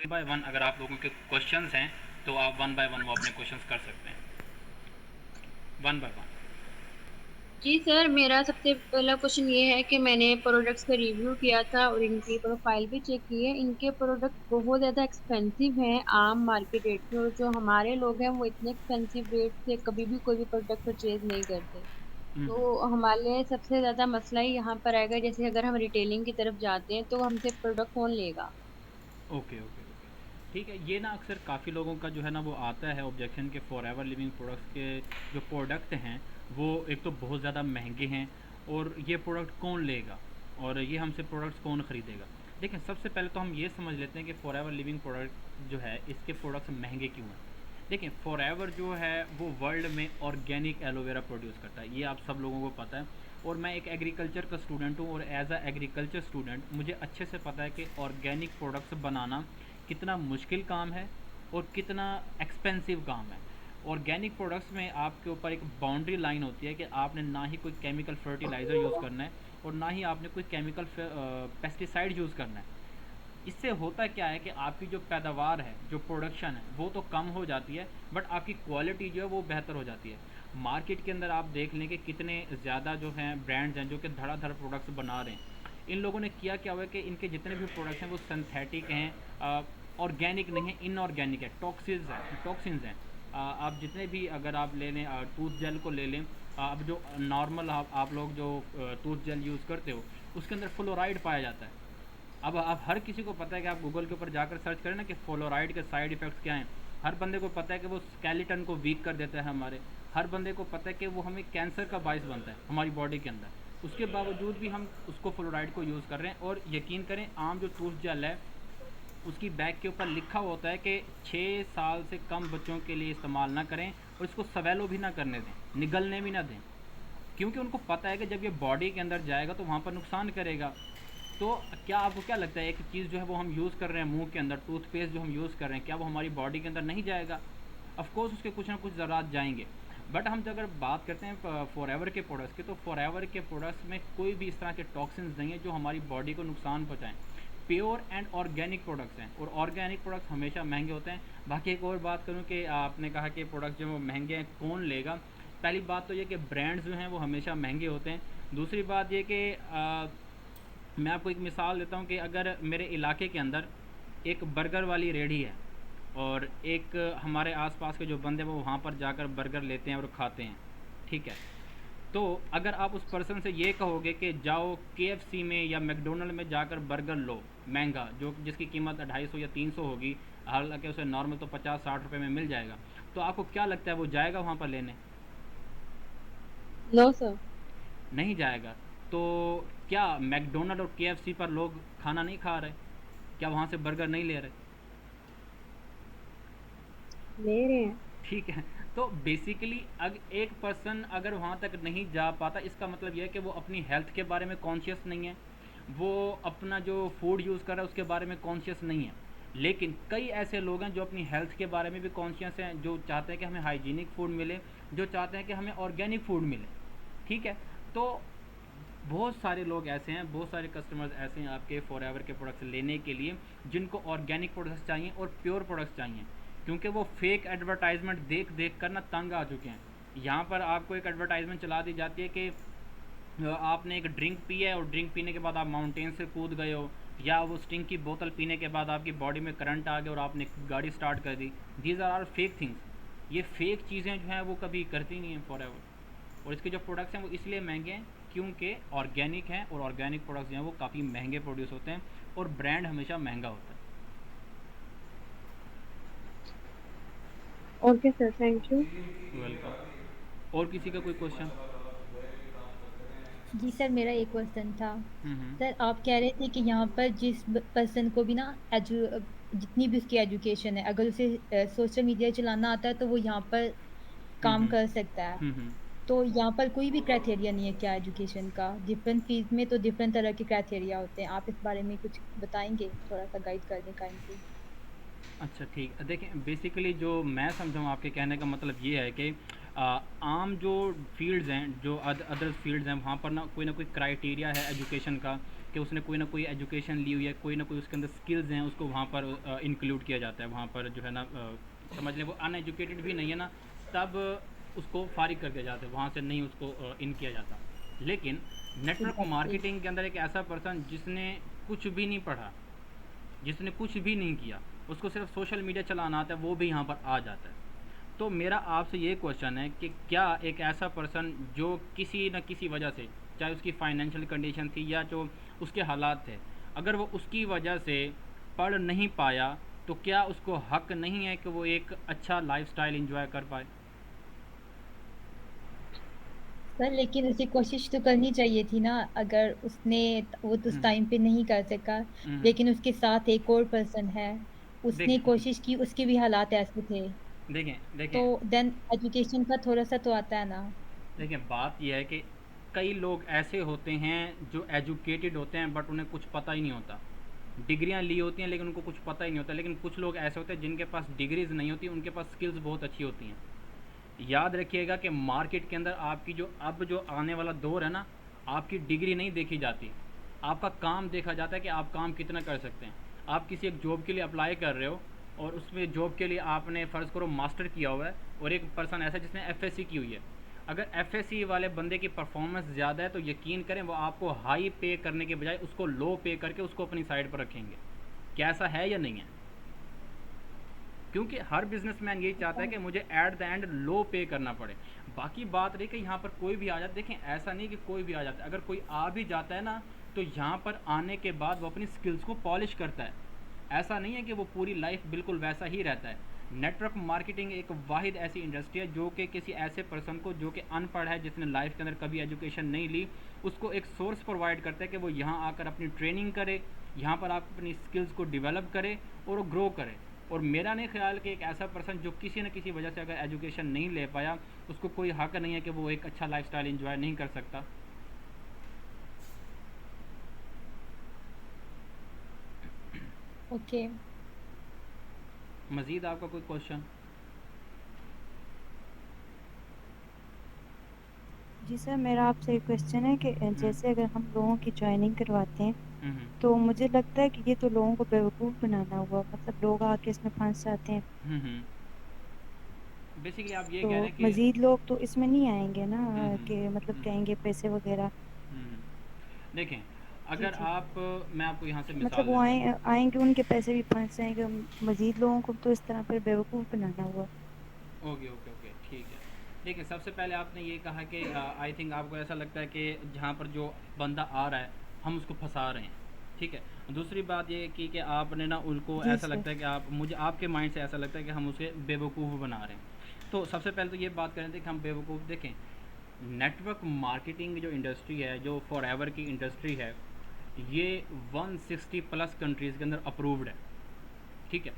By one अगर आप लोगों के क्वेश्चंस हैं तो आप वन बाय वन वो अपने क्वेश्चंस कर सकते हैं, वन बाय वन। जी सर, मेरा सबसे पहला क्वेश्चन ये है कि मैंने प्रोडक्ट्स का रिव्यू किया था और इनकी प्रोफाइल भी चेक की है। इनके प्रोडक्ट बहुत ज़्यादा एक्सपेंसिव हैं आम मार्केट रेट में, और जो हमारे लोग हैं वो इतने एक्सपेंसिव रेट से कभी भी कोई भी प्रोडक्ट परचेज नहीं करते। तो हमारे लिए सबसे ज़्यादा मसला ही यहाँ पर आएगा, जैसे अगर हम रिटेलिंग की तरफ जाते हैं तो हमसे प्रोडक्ट कौन लेगा। ओके ओके ओके, ठीक है। ये ना अक्सर काफ़ी लोगों का जो है ना वो आता है ऑब्जेक्शन के फॉर एवर लिविंग प्रोडक्ट्स के जो प्रोडक्ट हैं वो एक तो बहुत ज़्यादा महंगे हैं, और ये प्रोडक्ट कौन लेगा और ये हमसे प्रोडक्ट्स कौन ख़रीदेगा। देखिए, सबसे पहले तो हम ये समझ लेते हैं कि फॉर एवर लिविंग प्रोडक्ट जो है इसके प्रोडक्ट्स महंगे क्यों हैं। देखिए, फॉर एवर जो है वो वर्ल्ड में ऑर्गेनिक एलोवेरा प्रोड्यूस करता है, ये आप सब लोगों को पता है। और मैं एक एग्रीकल्चर का स्टूडेंट हूँ, और एज अ एग्रीकल्चर स्टूडेंट मुझे अच्छे से पता है कि ऑर्गेनिक प्रोडक्ट्स बनाना कितना मुश्किल काम है और कितना एक्सपेंसिव काम है। ऑर्गेनिक प्रोडक्ट्स में आपके ऊपर एक बाउंड्री लाइन होती है कि आपने ना ही कोई केमिकल फर्टिलाइज़र यूज़ करना है और ना ही आपने कोई केमिकल पेस्टिसाइड यूज़ करना है। इससे होता क्या है कि आपकी जो पैदावार है, जो प्रोडक्शन है, वो तो कम हो जाती है, बट आपकी क्वालिटी जो है वो बेहतर हो जाती है। मार्केट के अंदर आप देख लें कि कितने ज़्यादा जो हैं ब्रांड्स हैं जो कि धड़ाधड़ प्रोडक्ट्स बना रहे हैं। इन लोगों ने किया क्या हुआ है कि इनके जितने भी प्रोडक्ट्स हैं वो सिंथेटिक हैं, ऑर्गेनिक नहीं है, इनऑर्गेनिक है, टॉक्सिन्स हैं। आप जितने भी अगर आप ले लें टूथ जेल को ले लें, अब जो नॉर्मल आप लोग जो टूथ जेल यूज़ करते हो उसके अंदर फ्लोराइड पाया जाता है। अब हर किसी को पता है कि आप गूगल के ऊपर जाकर सर्च करें ना कि फ्लोराइड के साइड इफ़ेक्ट्स क्या हैं। हर बंदे को पता है कि वो स्केलेटन को वीक कर देता है हमारे। हर बंदे को पता है कि वो हमें कैंसर का बायस बनता है हमारी बॉडी के अंदर। उसके बावजूद भी हम उसको फ्लोराइड को यूज़ कर रहे हैं, और यकीन करें आम जो टूथ जेल है उसकी बैग के ऊपर लिखा होता है कि 6 साल से कम बच्चों के लिए इस्तेमाल ना करें, और इसको सवेलो भी ना करने दें, निगलने भी ना दें, क्योंकि उनको पता है कि जब ये बॉडी के अंदर जाएगा तो वहाँ पर नुकसान करेगा। तो क्या आपको क्या लगता है, एक चीज़ जो है वो हम यूज़ कर रहे हैं मुंह के अंदर, टूथपेस्ट जो हम यूज़ कर रहे हैं, क्या वो हमारी बॉडी के अंदर नहीं जाएगा? ऑफ कोर्स उसके कुछ ना कुछ ज़रात जाएंगे। बट हम अगर बात करते हैं फॉर एवर के प्रोडक्ट्स की, तो फॉर एवर के प्रोडक्ट्स में कोई भी इस तरह के टॉक्सिन्स नहीं है जो हमारी बॉडी को नुकसान पहुँचाएँ। प्योर एंड ऑर्गेनिक प्रोडक्ट्स हैं, और ऑर्गेनिक प्रोडक्ट्स हमेशा महंगे होते हैं। बाकी एक और बात करूँ कि आपने कहा कि प्रोडक्ट्स जो वो महंगे हैं कौन लेगा। पहली बात तो ये कि ब्रांड्स जो हैं वो हमेशा महंगे होते हैं। दूसरी बात ये कि मैं आपको एक मिसाल देता हूँ कि अगर मेरे इलाके के अंदर एक बर्गर वाली रेडी है, और एक हमारे आसपास के जो बंदे हैं वो वहाँ पर जाकर बर्गर लेते हैं और खाते हैं, ठीक है। तो अगर आप उस पर्सन से ये कहोगे कि जाओ केएफसी में या मैकडोनल्ड में जाकर बर्गर लो महंगा, जो जिसकी कीमत 250 या 300 होगी, हालांकि उसे नॉर्मल तो 50-60 रुपए में मिल जाएगा, तो आपको क्या लगता है वो जाएगा वहाँ पर लेने? No sir. नहीं जाएगा। तो क्या मैकडोनल्ड और केएफसी पर लोग खाना नहीं खा रहे? क्या वहाँ से बर्गर नहीं ले रहे? ले रहे हैं। ठीक है। तो बेसिकली अगर एक पर्सन अगर वहाँ तक नहीं जा पाता, इसका मतलब यह है कि वो अपनी हेल्थ के बारे में कॉन्शियस नहीं है, वो अपना जो फूड यूज़ कर रहा है उसके बारे में कॉन्शियस नहीं है। लेकिन कई ऐसे लोग हैं जो अपनी हेल्थ के बारे में भी कॉन्शियस हैं, जो चाहते हैं कि हमें हाइजीनिक फूड मिले, जो चाहते हैं कि हमें ऑर्गेनिक फूड मिले, ठीक है। तो बहुत सारे लोग ऐसे हैं, बहुत सारे कस्टमर्स ऐसे हैं आपके फॉर एवर के प्रोडक्ट्स लेने के लिए, जिनको ऑर्गेनिक प्रोडक्ट्स चाहिए और प्योर प्रोडक्ट्स चाहिए, क्योंकि वो फेक एडवर्टाइजमेंट देख देख कर ना तंग आ चुके हैं। यहाँ पर आपको एक एडवर्टाइजमेंट चला दी जाती है कि आपने एक ड्रिंक पी है और ड्रिंक पीने के बाद आप माउंटेन से कूद गए हो, या वो स्टिंग की बोतल पीने के बाद आपकी बॉडी में करंट आ गया और आपने गाड़ी स्टार्ट कर दी। These are fake things. ये फेक चीज़ें जो हैं वो कभी करती नहीं हैं फॉर एवर। और इसके जो प्रोडक्ट्स हैं वो इसलिए महंगे हैं क्योंकि ऑर्गेनिक हैं, और ऑर्गेनिक प्रोडक्ट्स जो हैं वो काफ़ी महंगे प्रोड्यूस होते हैं, और ब्रांड हमेशा महंगा होता है। Okay sir, thank you. Welcome. और किसी का कोई क्वेश्चन? जी सर, मेरा एक क्वेश्चन था। हम्म। सर, आप कह रहे थे कि यहाँ पर जिस पर्सन को भी ना एजु जितनी भी उसकी एजुकेशन है, अगर उसे सोशल मीडिया चलाना आता है तो वो यहाँ पर हम्म। काम कर सकता है। हम्म। तो यहाँ पर कोई भी क्राइटेरिया नहीं है क्या एजुकेशन का? डिफरेंट फील्ड में तो डिफरेंट तरह के क्राइटेरिया होते हैं। आप इस बारे में कुछ बताएंगे? थोड़ा सा गाइड कर दें काइंडली। अच्छा, ठीक। देखिए, बेसिकली जो मैं समझा हूँ आपके कहने का मतलब ये है कि आम जो फील्ड्स हैं, जो अदर फील्ड्स हैं, वहाँ पर ना कोई क्राइटेरिया है एजुकेशन का कि उसने कोई ना कोई एजुकेशन ली हुई है, कोई ना कोई उसके अंदर स्किल्स हैं, उसको वहाँ पर इंक्लूड किया जाता है। वहाँ पर जो है ना समझ लें वो अनएजुकेटेड भी नहीं है ना, तब उसको फारिग कर दिया जाता है, वहाँ से नहीं उसको इन किया जाता। लेकिन नेटवर्क एग्जैक्टली। मार्केटिंग के अंदर एक ऐसा पर्सन जिसने कुछ भी नहीं पढ़ा, जिसने कुछ भी नहीं किया, उसको सिर्फ सोशल मीडिया चलाना आता है, वो भी यहाँ पर आ जाता है। तो मेरा आपसे ये क्वेश्चन है कि क्या एक ऐसा पर्सन जो किसी न किसी वजह से, चाहे उसकी फाइनेंशियल कंडीशन थी या जो उसके हालात थे, अगर वो उसकी वजह से पढ़ नहीं पाया, तो क्या उसको हक नहीं है कि वो एक अच्छा लाइफस्टाइल एंजॉय कर पाए? सर लेकिन उसे कोशिश तो करनी चाहिए थी ना, अगर उसने वो तो उस हम्म, टाइम पे नहीं कर सका, हम्म, लेकिन उसके साथ एक और पर्सन है, उसने देखें कोशिश की, उसके भी हालात ऐसे थे, देखें तो देखें देन एजुकेशन का थोड़ा सा तो आता है ना। देखिए बात यह है कि कई लोग ऐसे होते हैं जो एजुकेटेड होते हैं बट उन्हें कुछ पता ही नहीं होता। डिग्रियां ली होती हैं लेकिन उनको कुछ पता ही नहीं होता। लेकिन कुछ लोग ऐसे होते हैं जिनके पास डिग्रीज नहीं होती, उनके पास स्किल्स बहुत अच्छी होती हैं। याद रखिएगा कि मार्केट के अंदर आपकी जो अब जो आने वाला दौर है ना, आपकी डिग्री नहीं देखी जाती, आपका काम देखा जाता है कि आप काम कितना कर सकते हैं। आप किसी एक जॉब के लिए अप्लाई कर रहे हो और उसमें जॉब के लिए आपने फ़र्ज़ करो मास्टर किया हुआ है, और एक पर्सन ऐसा है जिसने एफएससी की हुई है। अगर एफएससी वाले बंदे की परफॉर्मेंस ज़्यादा है तो यकीन करें वो आपको हाई पे करने के बजाय उसको लो पे करके उसको अपनी साइड पर रखेंगे। क्या ऐसा है या नहीं है? क्योंकि हर बिजनेसमैन यही चाहता है कि मुझे एट द एंड लो पे करना पड़े। बाकी बात रही कि यहाँ पर कोई भी आ जाता, देखें ऐसा नहीं कि कोई भी आ जाता है, अगर कोई आ भी जाता है ना, तो यहाँ पर आने के बाद वो अपनी स्किल्स को पॉलिश करता है। ऐसा नहीं है कि वो पूरी लाइफ बिल्कुल वैसा ही रहता है। नेटवर्क मार्केटिंग एक वाहिद ऐसी इंडस्ट्री है जो कि किसी ऐसे पर्सन को जो कि अनपढ़ है, जिसने लाइफ के अंदर कभी एजुकेशन नहीं ली, उसको एक सोर्स प्रोवाइड करता है कि वो यहाँ आकर अपनी ट्रेनिंग करे, यहाँ पर आप अपनी स्किल्स को डेवलप करे और वो ग्रो करे। और मेरा नहीं ख्याल कि एक ऐसा पर्सन जो किसी न किसी वजह से अगर एजुकेशन नहीं ले पाया, उसको कोई हक नहीं है कि वो एक अच्छा लाइफस्टाइल एंजॉय नहीं कर सकता। ओके। मज़ीद आपका कोई क्वेश्चन? जी सर, मेरा आपसे एक क्वेश्चन है कि हम्म, जैसे अगर हम लोगों की जॉइनिंग करवाते हैं, हम्म, तो मुझे लगता है कि ये तो लोगों को बेवकूफ़ बनाना हुआ, मतलब लोग आके इसमें फंस जाते हैं। बेसिकली आप ये तो कह रहे हैं कि मज़ीद लोग तो इसमें नहीं आएंगे ना, हम्म, हम्म, कि मतलब हम्म, कहेंगे पैसे वगैरह। देखें, जी अगर जी। आप, मैं आपको यहाँ से मतलब मिसाल वो देता हूँ। आएंगे, उनके पैसे भी फंस जाएंगे। मज़ीद लोगों को तो इस तरह पर बेवकूफ़ बनाना हुआ। ओके ओके ओके, ठीक है। देखिए सबसे पहले आपने ये कहा कि आई थिंक आपको ऐसा लगता है कि जहाँ पर जो बंदा आ रहा है हम उसको फंसा रहे हैं, ठीक है। दूसरी बात ये की कि आपने ना उनको जी ऐसा सर। लगता है कि आप, मुझे आपके माइंड से ऐसा लगता है कि हम उसे बेवकूफ़ बना रहे हैं। तो सबसे पहले तो ये बात करें थे कि हम बेवकूफ़, देखें नेटवर्क मार्केटिंग जो इंडस्ट्री है, जो फॉर एवर की इंडस्ट्री है, ये 160 प्लस कंट्रीज़ के अंदर अप्रूव्ड है, ठीक है,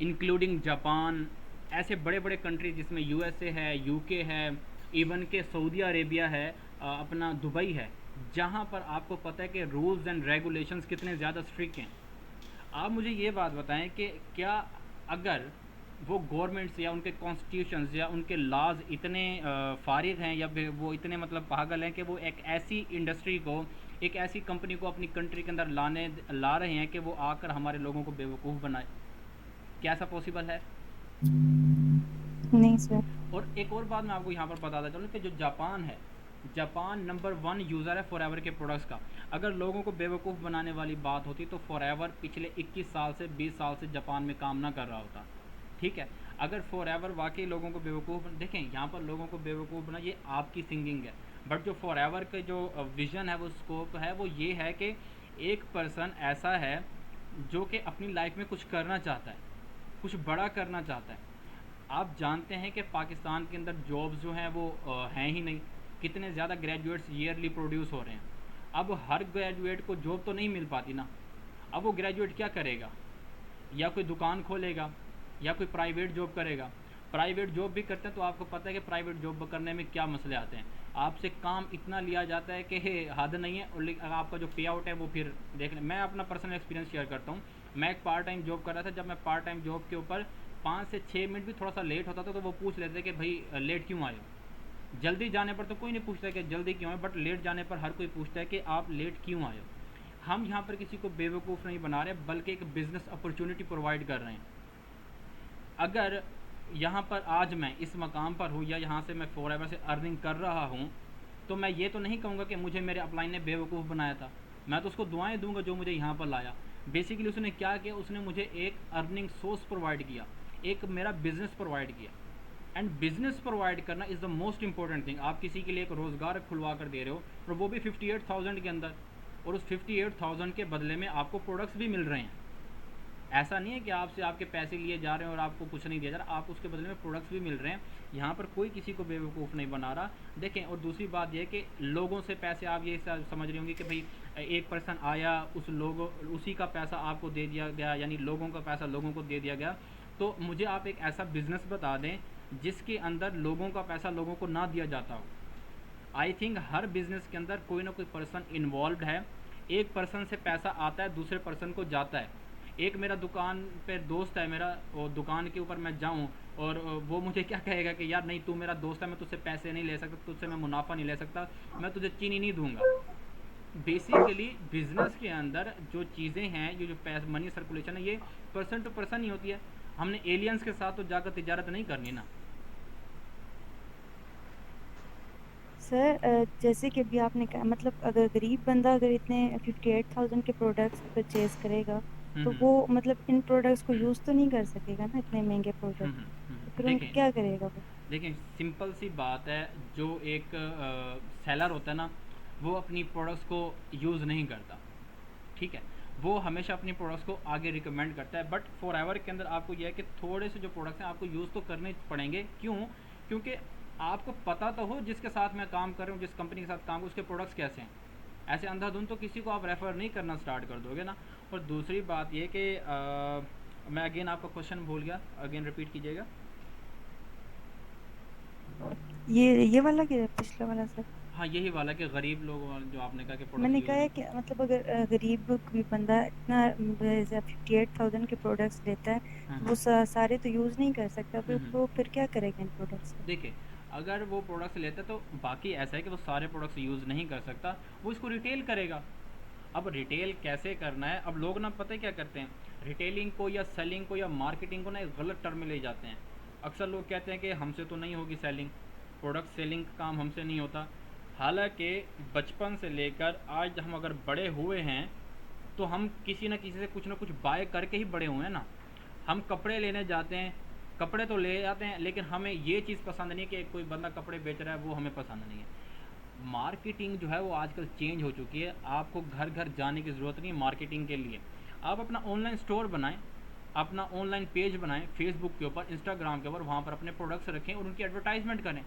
इंक्लूडिंग जापान, ऐसे बड़े बड़े कंट्री जिसमें यूएसए है, यूके है, इवन के सऊदी अरेबिया है, अपना दुबई है, जहाँ पर आपको पता है कि रूल्स एंड रेगुलेशंस कितने ज़्यादा स्ट्रिक्ट हैं। आप मुझे ये बात बताएं कि क्या अगर वो गवर्नमेंट्स या उनके कॉन्स्टिट्यूशंस या उनके लॉज इतने फारिग हैं या फिर वो इतने मतलब पागल हैं कि वो एक ऐसी इंडस्ट्री को, एक ऐसी कंपनी को अपनी कंट्री के अंदर ला रहे हैं कि वो आकर हमारे लोगों को बेवकूफ़ बनाए? क्या ऐसा पॉसिबल है? नहीं सर। और एक और बात मैं आपको यहाँ पर बताता चलूँ कि जो जापान है, जापान नंबर 1 यूज़र है फॉरएवर के प्रोडक्ट्स का। अगर लोगों को बेवकूफ़ बनाने वाली बात होती तो फॉरएवर पिछले 21 साल से 20 साल से जापान में काम ना कर रहा होता, ठीक है। अगर फॉरएवर वाकई लोगों को बेवकूफ़, देखें यहाँ पर लोगों को बेवकूफ़ बना, ये आपकी सिंगिंग है, बट जो फॉरएवर के जो विज़न है, वो स्कोप है, वो ये है कि एक पर्सन ऐसा है जो कि अपनी लाइफ में कुछ करना चाहता है, कुछ बड़ा करना चाहता है। आप जानते हैं कि पाकिस्तान के अंदर जॉब्स जो हैं वो हैं ही नहीं, कितने ज़्यादा ग्रेजुएट्स ईयरली प्रोड्यूस हो रहे हैं। अब हर ग्रेजुएट को जॉब तो नहीं मिल पाती ना। अब वो ग्रेजुएट क्या करेगा? या कोई दुकान खोलेगा या कोई प्राइवेट जॉब करेगा। प्राइवेट जॉब भी करते हैं तो आपको पता है कि प्राइवेट जॉब करने में क्या मसले आते हैं। आपसे काम इतना लिया जाता है कि हद नहीं है, और आपका जो पे आउट है वो फिर देख लें। मैं अपना पर्सनल एक्सपीरियंस शेयर करता हूँ। मैं एक पार्ट टाइम जॉब कर रहा था, जब मैं पार्ट टाइम जॉब के ऊपर 5 से 6 मिनट भी थोड़ा सा लेट होता था तो वो पूछ लेते कि भाई लेट क्यों आए हो। जल्दी जाने पर तो कोई नहीं पूछता कि जल्दी क्यों आए, बट लेट जाने पर हर कोई पूछता है कि आप लेट क्यों आए हो। हम यहाँ पर किसी को बेवकूफ़ नहीं बना रहे, बल्कि एक बिज़नेस अपॉर्चुनिटी प्रोवाइड कर रहे हैं। अगर यहाँ पर आज मैं इस मकाम पर हूँ या यहाँ से मैं फॉरएवर से अर्निंग कर रहा हूँ, तो मैं ये तो नहीं कहूँगा कि मुझे मेरे अपलाइन ने बेवकूफ़ बनाया था। मैं तो उसको दुआएं दूंगा जो मुझे यहाँ पर लाया। बेसिकली उसने क्या किया, उसने मुझे एक अर्निंग सोर्स प्रोवाइड किया, एक मेरा बिज़नेस प्रोवाइड किया। एंड बिज़नेस प्रोवाइड करना is the most important thing. आप किसी के लिए एक रोज़गार खुलवा कर दे रहे हो, और वो भी 58,000 के अंदर, और उस 58,000 के बदले में आपको प्रोडक्ट्स भी मिल रहे हैं। ऐसा नहीं है कि आपसे आपके पैसे लिए जा रहे हैं और आपको कुछ नहीं दिया जा रहा, आप उसके बदले में प्रोडक्ट्स भी मिल रहे हैं। यहाँ पर कोई किसी को बेवकूफ़ नहीं बना रहा। देखें, और दूसरी बात यह कि लोगों से पैसे, आप ये समझ रहे होंगे कि भाई एक पर्सन आया, उसी का पैसा आपको दे दिया गया, यानी लोगों का पैसा लोगों को दे दिया गया। तो मुझे आप एक ऐसा बिज़नेस बता दें जिसके अंदर लोगों का पैसा लोगों को ना दिया जाता हो। आई थिंक हर बिज़नेस के अंदर कोई ना कोई पर्सन इन्वॉल्व है। एक पर्सन से पैसा आता है, दूसरे पर्सन को जाता है। एक मेरा दुकान पे दोस्त है मेरा, और दुकान के ऊपर मैं जाऊं और वो मुझे क्या कहेगा कि यार नहीं, तू मेरा दोस्त है, मैं तुझसे पैसे नहीं ले सकता, तुझसे मैं मुनाफा नहीं ले सकता, मैं तुझे चीनी नहीं दूंगा। बेसिकली बिजनेस के अंदर जो चीज़ें हैं, ये जो मनी सर्कुलेशन है, ये पर्सन टू पर्सन ही होती है। हमने एलियंस के साथ तो जाकर तिजारत नहीं करनी ना। सर जैसे कि अभी आपने कहा, मतलब अगर गरीब बंदा अगर इतने 58,000 के प्रोडक्ट्स परचेज करेगा, तो हम्म वो मतलब इन प्रोडक्ट्स को यूज़ तो नहीं कर सकेगा ना, इतने महंगे प्रोडक्ट। तो फिर उनका देखें क्या करेगा वो? देखें सिंपल सी बात है, जो एक सेलर होता है ना, वो अपनी प्रोडक्ट्स को यूज़ नहीं करता, ठीक है। वो हमेशा अपनी प्रोडक्ट्स को आगे रिकमेंड करता है। बट फॉरएवर के अंदर आपको यह है कि थोड़े से जो प्रोडक्ट्स हैं आपको यूज़ तो करने पड़ेंगे। क्यों? क्योंकि आपको पता तो हो जिसके साथ मैं काम कर रहा हूँ, जिस कंपनी के साथ काम, उसके प्रोडक्ट्स कैसे हैं। ऐसे अंधाधुंध तो किसी को आप रेफ़र नहीं करना स्टार्ट कर दोगे ना। और दूसरी बात ये कि मैं अगेन आपका क्वेश्चन भूल गया, अगेन रिपीट कीजिएगा। ये वाला क्या पिछला वाला सर? हाँ, यही वाला कि गरीब लोग जो आपने कहा कि प्रोडक्ट्स मैंने यूज़ कहा है नहीं। कि मतलब अगर गरीब कोई बंदा इतना 58,000 के प्रोडक्ट्स लेता है, हाँ तो हाँ। वो सारे तो यूज़ नहीं कर सकता, फिर हम्म। वो फिर क्या करेगा इन प्रोडक्ट्स का? देखिए, अगर वो प्रोडक्ट्स लेता है तो बाकी ऐसा है कि वो सारे प्रोडक्ट्स यूज़ नहीं कर सकता, वो इसको रिटेल करेगा। अब रिटेल कैसे करना है, अब लोग ना पता है क्या करते हैं, रिटेलिंग को या सेलिंग को या मार्केटिंग को ना एक गलत टर्म में ले जाते हैं। अक्सर लोग कहते हैं कि हमसे तो नहीं होगी सेलिंग, प्रोडक्ट सेलिंग का काम हमसे नहीं होता। हालांकि बचपन से लेकर आज हम अगर बड़े हुए हैं, तो हम किसी न किसी से कुछ ना कुछ बाय करके ही बड़े हुए हैं ना। हम कपड़े लेने जाते हैं, कपड़े तो ले जाते हैं, लेकिन हमें ये चीज़ पसंद नहीं है कि कोई बंदा कपड़े बेच रहा है, वो हमें पसंद नहीं है। मार्केटिंग जो है वो आजकल चेंज हो चुकी है। आपको घर घर जाने की ज़रूरत नहीं है मार्केटिंग के लिए। आप अपना ऑनलाइन स्टोर बनाएं, अपना ऑनलाइन पेज बनाएं, फेसबुक के ऊपर, इंस्टाग्राम के ऊपर, वहाँ पर अपने प्रोडक्ट्स रखें और उनकी एडवर्टाइजमेंट करें।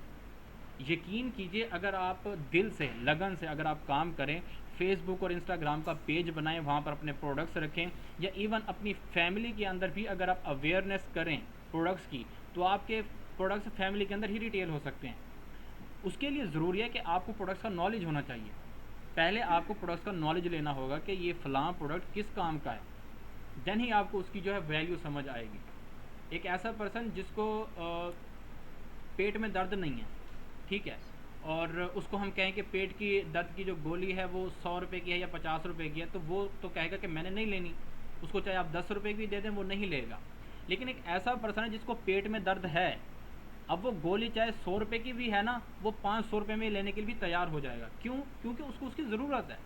यकीन कीजिए, अगर आप दिल से, लगन से अगर आप काम करें, फेसबुक और इंस्टाग्राम का पेज बनाएं, वहाँ पर अपने प्रोडक्ट्स रखें, या इवन अपनी फैमिली के अंदर भी अगर आप अवेयरनेस करें प्रोडक्ट्स की, तो आपके प्रोडक्ट्स फैमिली के अंदर ही रिटेल हो सकते हैं। उसके लिए ज़रूरी है कि आपको प्रोडक्ट्स का नॉलेज होना चाहिए। पहले आपको प्रोडक्ट्स का नॉलेज लेना होगा कि ये फ़लाँ प्रोडक्ट किस काम का है, देन ही आपको उसकी जो है वैल्यू समझ आएगी। एक ऐसा पर्सन जिसको पेट में दर्द नहीं है, ठीक है, और उसको हम कहें कि पेट की दर्द की जो गोली है वो 100 रुपये की है या 50 रुपये की है, तो वो तो कहेगा कि मैंने नहीं लेनी। उसको चाहे आप 10 रुपये की दे दें, वो नहीं लेगा। लेकिन एक ऐसा पर्सन है जिसको पेट में दर्द है, अब वो गोली चाहे 100 रुपये की भी है ना, वो 500 रुपये में लेने के लिए भी तैयार हो जाएगा। क्यों? क्योंकि उसको उसकी ज़रूरत है।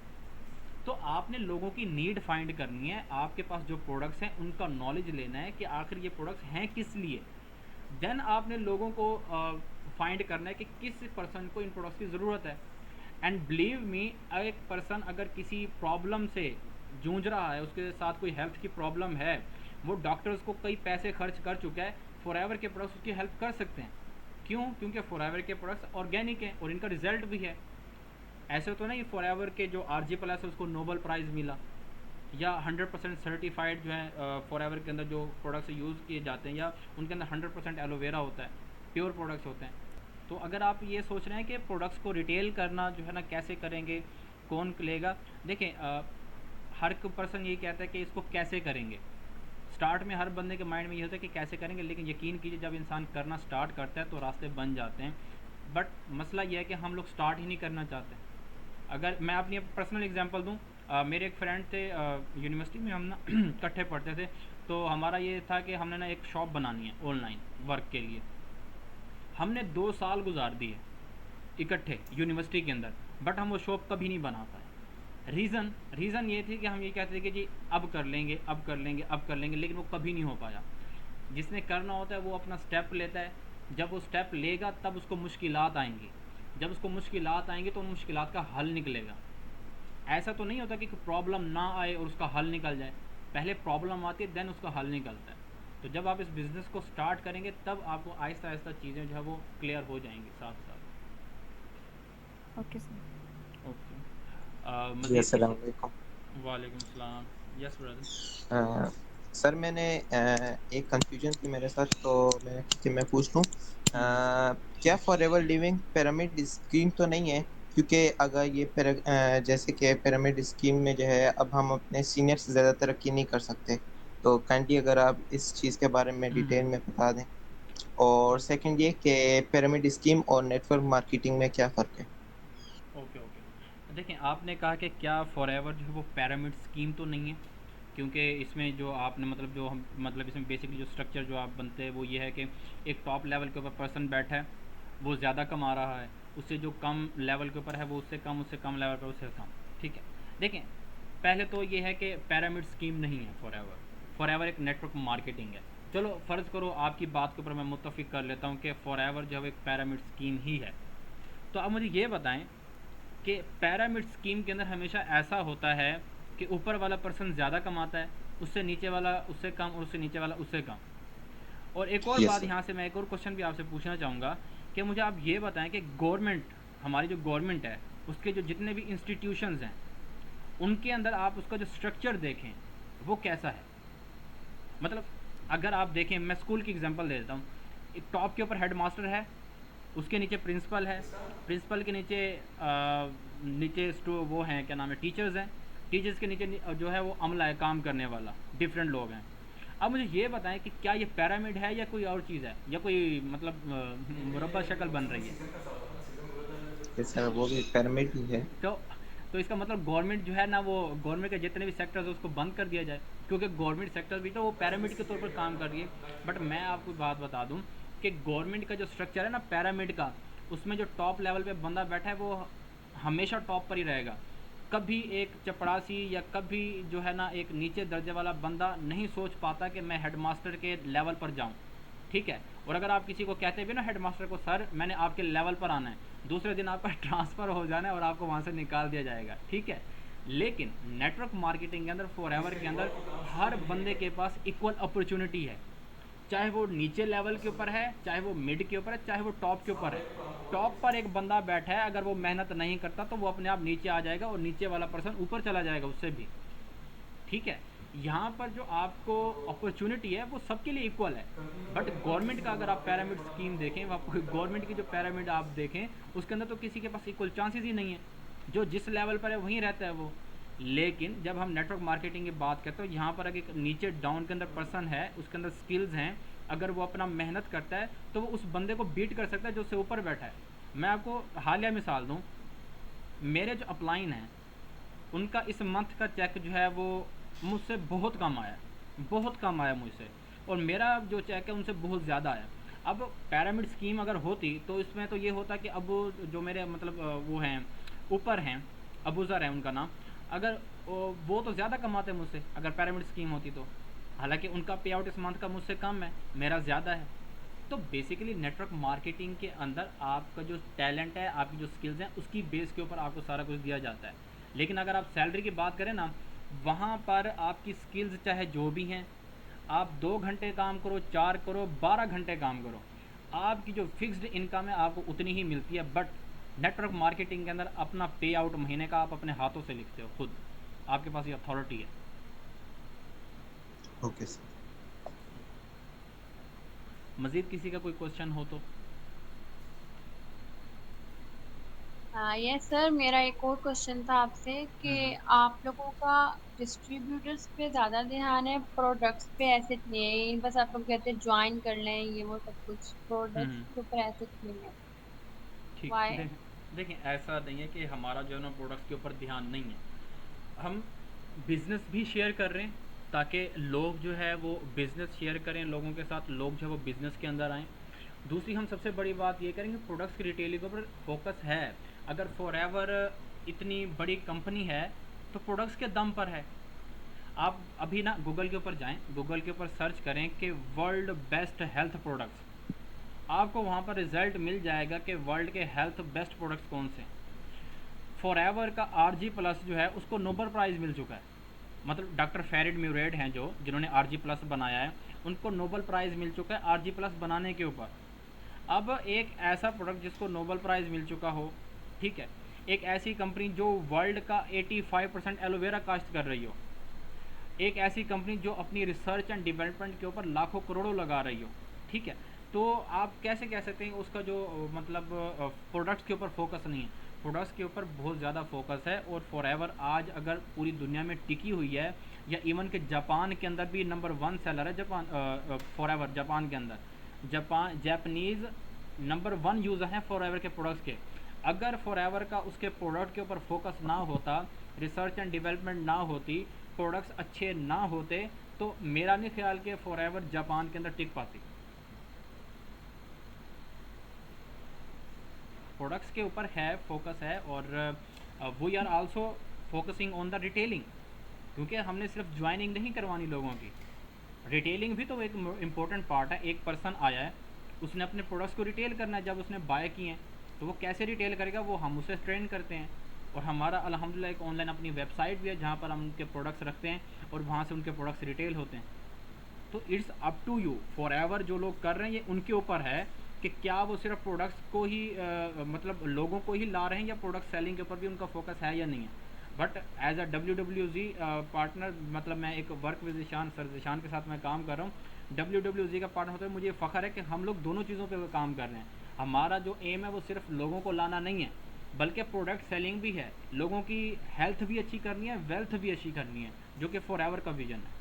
तो आपने लोगों की नीड फाइंड करनी है, आपके पास जो प्रोडक्ट्स हैं उनका नॉलेज लेना है कि आखिर ये प्रोडक्ट्स हैं किस लिए। देन आपने लोगों को फाइंड करना है कि किस पर्सन को इन प्रोडक्ट्स की ज़रूरत है। एंड बिलीव मी, एक पर्सन अगर किसी प्रॉब्लम से जूझ रहा है, उसके साथ कोई हेल्थ की प्रॉब्लम है, वो डॉक्टर्स को कई पैसे खर्च कर चुका है, फॉरएवर के प्रोडक्ट्स उसकी हेल्प कर सकते हैं। क्यों? क्योंकि फॉरएवर के प्रोडक्ट्स ऑर्गेनिक हैं और इनका रिजल्ट भी है। ऐसे तो नहीं फॉरएवर के जो RG प्लस है उसको नोबल प्राइज़ मिला, या 100% सर्टिफाइड जो है फॉरएवर के अंदर जो प्रोडक्ट्स यूज़ किए जाते हैं, या उनके अंदर 100% एलोवेरा होता है, प्योर प्रोडक्ट्स होते हैं। तो अगर आप ये सोच रहे हैं कि प्रोडक्ट्स को रिटेल करना जो है ना कैसे करेंगे, कौन लेगा, देखें हर पर्सन ये कहता है कि इसको कैसे करेंगे। स्टार्ट में हर बंदे के माइंड में ये होता है कि कैसे करेंगे, लेकिन यकीन कीजिए जब इंसान करना स्टार्ट करता है तो रास्ते बन जाते हैं। बट मसला ये है कि हम लोग स्टार्ट ही नहीं करना चाहते। अगर मैं अपनी पर्सनल एग्जांपल दूं, मेरे एक फ्रेंड थे यूनिवर्सिटी में, हम ना इकट्ठे पढ़ते थे। तो हमारा ये था कि हमने ना एक शॉप बनानी है ऑनलाइन वर्क के लिए। हमने 2 साल गुजार दिए इकट्ठे यूनिवर्सिटी के अंदर, बट हम वो शॉप कभी नहीं बना पाए। रीज़न ये थी कि हम ये कहते थे कि जी अब कर लेंगे, अब कर लेंगे, अब कर लेंगे, लेकिन वो कभी नहीं हो पाया। जिसने करना होता है वो अपना स्टेप लेता है। जब वो स्टेप लेगा तब उसको मुश्किलात आएंगी। जब उसको मुश्किलात आएंगी तो उन मुश्किलात का हल निकलेगा। ऐसा तो नहीं होता कि प्रॉब्लम ना आए और उसका हल निकल जाए। पहले प्रॉब्लम आती है, देन उसका हल निकलता है। तो जब आप इस बिज़नेस को स्टार्ट करेंगे तब आपको आहिस्ता आहिस्ता चीज़ें जो है वो क्लियर हो जाएंगी साथ साथ। Okay sir. ओके। जी मज़ीद अस्सलाम किसी। वालेकुम। वालेकुम सलाम। Yes brother. अ, सर मैंने एक कंफ्यूजन थी मेरे साथ, तो मैं पूछ लूँ, क्या फॉरएवर लिविंग पिरामिड स्कीम तो नहीं है? क्योंकि अगर ये जैसे कि पिरामिड स्कीम में जो है अब हम अपने सीनियर से ज़्यादा तरक्की नहीं कर सकते, तो काइंडली अगर आप इस चीज़ के बारे में डिटेल में बता दें। और सेकंड ये कि पिरामिड स्कीम और नेटवर्क मार्केटिंग में क्या फ़र्क है? Okay okay. देखिए, आपने कहा कि क्या फॉरएवर जो है वो पैरामिड स्कीम तो नहीं है, क्योंकि इसमें जो आपने मतलब जो हम मतलब इसमें बेसिकली जो स्ट्रक्चर जो आप बनते हैं वो ये है कि एक टॉप लेवल के ऊपर पर्सन बैठा है, वो ज़्यादा कमा रहा है, उससे जो कम लेवल के ऊपर है वो उससे कम लेवल पर उससे कम। ठीक है। देखें, पहले तो ये है कि पैरामिड स्कीम नहीं है फॉरएवर। फॉरएवर एक नेटवर्क मार्केटिंग है। चलो फ़र्ज़ करो आपकी बात के ऊपर मैं मुत्तफ़िक कर लेता हूँ कि फॉरएवर जो है एक पैरामिड स्कीम ही है। तो अब मुझे ये बताएं कि पैरामिड स्कीम के अंदर हमेशा ऐसा होता है कि ऊपर वाला पर्सन ज़्यादा कमाता है, उससे नीचे वाला उससे कम, और उससे नीचे वाला उससे कम। और एक और यस बात सर। यहाँ से मैं एक और क्वेश्चन भी आपसे पूछना चाहूँगा कि मुझे आप ये बताएं कि गवर्नमेंट, हमारी जो गवर्नमेंट है, उसके जो जितने भी इंस्टीट्यूशंस हैं, उनके अंदर आप उसका जो स्ट्रक्चर देखें वो कैसा है। मतलब अगर आप देखें, मैं स्कूल की एग्जांपल दे देता हूँ। एक टॉप के ऊपर हेड मास्टर है, उसके नीचे प्रिंसिपल है, प्रिंसिपल के नीचे वो हैं, क्या नाम है, टीचर्स हैं, टीचर्स के नीचे जो है वो अमला है, काम करने वाला, डिफरेंट लोग हैं। अब मुझे ये बताएं कि क्या ये पिरामिड है या कोई और चीज़ है, या कोई मतलब मुरब्बा शक्ल बन रही है। यस सर, वो भी पिरामिड ही है। तो तो इसका मतलब गवर्नमेंट जो है ना, वो गवर्नमेंट के जितने भी सेक्टर्स है उसको बंद कर दिया जाए, क्योंकि गवर्नमेंट सेक्टर भी तो वो पैरामिड के तौर पर काम कर रही है। बट मैं आपको बात बता दूं कि गवर्नमेंट का जो स्ट्रक्चर है ना पैरामिड का, उसमें जो टॉप लेवल पे बंदा बैठा है वो हमेशा टॉप पर ही रहेगा। कभी एक चपड़ासी या कभी जो है ना एक नीचे दर्जे वाला बंदा नहीं सोच पाता कि मैं हेडमास्टर के लेवल पर जाऊं। ठीक है। और अगर आप किसी को कहते भी ना हेडमास्टर को, सर मैंने आपके लेवल पर आना है, दूसरे दिन आपका ट्रांसफ़र हो जाना है और आपको वहाँ से निकाल दिया जाएगा। ठीक है। लेकिन नेटवर्क मार्केटिंग के अंदर, फॉरएवर के अंदर, हर बंदे के पास इक्वल अपॉर्चुनिटी है। चाहे वो नीचे लेवल के ऊपर है, चाहे वो मिड के ऊपर है, चाहे वो टॉप के ऊपर है। टॉप पर एक बंदा बैठा है, अगर वो मेहनत नहीं करता तो वो अपने आप नीचे आ जाएगा और नीचे वाला पर्सन ऊपर चला जाएगा उससे भी। ठीक है। यहाँ पर जो आपको अपॉर्चुनिटी है वो सबके लिए इक्वल है। बट गवर्नमेंट का अगर आप पैरामिड स्कीम देखें, गवर्नमेंट की जो पैरामिड आप देखें, उसके अंदर तो किसी के पास इक्वल चांसेस ही नहीं है। जो जिस लेवल पर है वहीं रहता है वो। लेकिन जब हम नेटवर्क मार्केटिंग की बात करते हैं, यहाँ पर अगर एक नीचे डाउन के अंदर पर्सन है, उसके अंदर स्किल्स हैं, अगर वो अपना मेहनत करता है तो वो उस बंदे को बीट कर सकता है जो उससे ऊपर बैठा है। मैं आपको हालिया मिसाल दूँ, मेरे जो अपलाइन हैं उनका इस मंथ का चेक जो है वो मुझसे बहुत कम आया, बहुत कम आया मुझसे। और मेरा जो चेक है उनसे बहुत ज़्यादा आया। अब पैरामिड स्कीम अगर होती तो इसमें तो ये होता कि अब जो मेरे मतलब वो हैं ऊपर हैं, अबूज़र हैं उनका नाम, अगर वो तो ज़्यादा कमाते मुझसे अगर पैरामिड स्कीम होती तो। हालांकि उनका पे आउट इस मंथ का मुझसे कम है, मेरा ज़्यादा है। तो बेसिकली नेटवर्क मार्केटिंग के अंदर आपका जो टैलेंट है, आपकी जो स्किल्स हैं, उसकी बेस के ऊपर आपको सारा कुछ दिया जाता है। लेकिन अगर आप सैलरी की बात करें ना, वहाँ पर आपकी स्किल्स चाहे जो भी हैं, आप 2 घंटे काम करो, 4 करो, 12 घंटे काम करो, आपकी जो फिक्स्ड इनकम है आपको उतनी ही मिलती है। बट नेटवर्क मार्केटिंग के अंदर अपना पे आउट महीने का आप अपने हाथों से लिखते हो खुद, आपके पास ये अथॉरिटी है। Okay sir. मज़ीद किसी का कोई क्वेश्चन हो तो। यस सर, मेरा एक और क्वेश्चन था आपसे कि आप लोगों का डिस्ट्रीब्यूटर्स पे ज्यादा ध्यान है, प्रोडक्ट्स पे एसेट नहीं है? बस आप लोग कहते हैं ज्वाइन कर लें, ये वो सब कुछ, प्रोडक्ट्स हम्म। के ऊपर एसेट नहीं है। ठीक। वाई? देखें, ऐसा नहीं है कि हमारा जो है ना प्रोडक्ट्स के ऊपर ध्यान नहीं है। हम बिज़नेस भी शेयर कर रहे हैं ताकि लोग जो है वो बिज़नेस शेयर करें लोगों के साथ, लोग जो है वो बिज़नेस के अंदर आएँ। दूसरी हम सबसे बड़ी बात ये करेंगे, प्रोडक्ट्स की रिटेलिंग के ऊपर फोकस है। अगर फॉरएवर इतनी बड़ी कंपनी है तो प्रोडक्ट्स के दम पर है। आप अभी ना गूगल के ऊपर जाएं, गूगल के ऊपर सर्च करें कि वर्ल्ड बेस्ट हेल्थ प्रोडक्ट्स, आपको वहाँ पर रिज़ल्ट मिल जाएगा कि वर्ल्ड के हेल्थ बेस्ट प्रोडक्ट्स कौन से हैं। फॉरएवर का आरजी प्लस जो है उसको नोबेल प्राइज़ मिल चुका है, मतलब डॉक्टर फेरिड म्यूरेड हैं जो जिन्होंने आरजी प्लस बनाया है, उनको नोबेल प्राइज़ मिल चुका है आरजी प्लस बनाने के ऊपर। अब एक ऐसा प्रोडक्ट जिसको नोबेल प्राइज़ मिल चुका हो, ठीक है, एक ऐसी कंपनी जो वर्ल्ड का 85% एलोवेरा काश्त कर रही हो, एक ऐसी कंपनी जो अपनी रिसर्च एंड डेवलपमेंट के ऊपर लाखों करोड़ों लगा रही हो, ठीक है, तो आप कैसे कह सकते हैं उसका जो मतलब प्रोडक्ट्स के ऊपर फोकस नहीं है। प्रोडक्ट्स के ऊपर बहुत ज़्यादा फोकस है। और फॉरएवर आज अगर पूरी दुनिया में टिकी हुई है, या इवन के जापान के अंदर भी नंबर 1 सेलर है जापान, फॉरएवर जापान के अंदर जापानीज़ नंबर 1 यूज़र हैं फॉरएवर के प्रोडक्ट्स के। अगर फॉरएवर का उसके प्रोडक्ट के ऊपर फोकस ना होता, रिसर्च एंड डेवलपमेंट ना होती, प्रोडक्ट्स अच्छे ना होते, तो मेरा नहीं ख्याल कि फॉरएवर जापान के अंदर टिक पाती। प्रोडक्ट्स के ऊपर है फोकस है। और we are also focusing on the retailing, क्योंकि हमने सिर्फ ज्वाइनिंग नहीं करवानी लोगों की, रिटेलिंग भी तो एक इम्पोर्टेंट पार्ट है। एक पर्सन आया है, उसने अपने प्रोडक्ट्स को रिटेल करना है, जब उसने बाय किए हैं तो वो कैसे रिटेल करेगा, वो हम उसे ट्रेन करते हैं। और हमारा अल्हम्दुलिल्लाह एक ऑनलाइन अपनी वेबसाइट भी है जहाँ पर हम उनके प्रोडक्ट्स रखते हैं और वहाँ से उनके प्रोडक्ट्स रिटेल होते हैं। तो it's up to you, Forever जो लोग कर रहे हैं ये उनके ऊपर है कि क्या वो सिर्फ प्रोडक्ट्स को ही मतलब लोगों को ही ला रहे हैं, या प्रोडक्ट सेलिंग के ऊपर भी उनका फोकस है या नहीं है। But as a WWZ partner, मतलब मैं एक work with Zeeshan, sir Zeeshan के साथ मैं काम कर रहा हूँ, WWZ का पार्टनर होते हुए मुझे फ़ख्र है कि हम लोग दोनों चीज़ों पे काम कर रहे हैं। हमारा जो एम है वो सिर्फ लोगों को लाना नहीं है, बल्कि प्रोडक्ट सेलिंग भी है, लोगों की हेल्थ भी अच्छी करनी है, वेल्थ भी अच्छी करनी है, जो कि फॉरएवर का विजन है।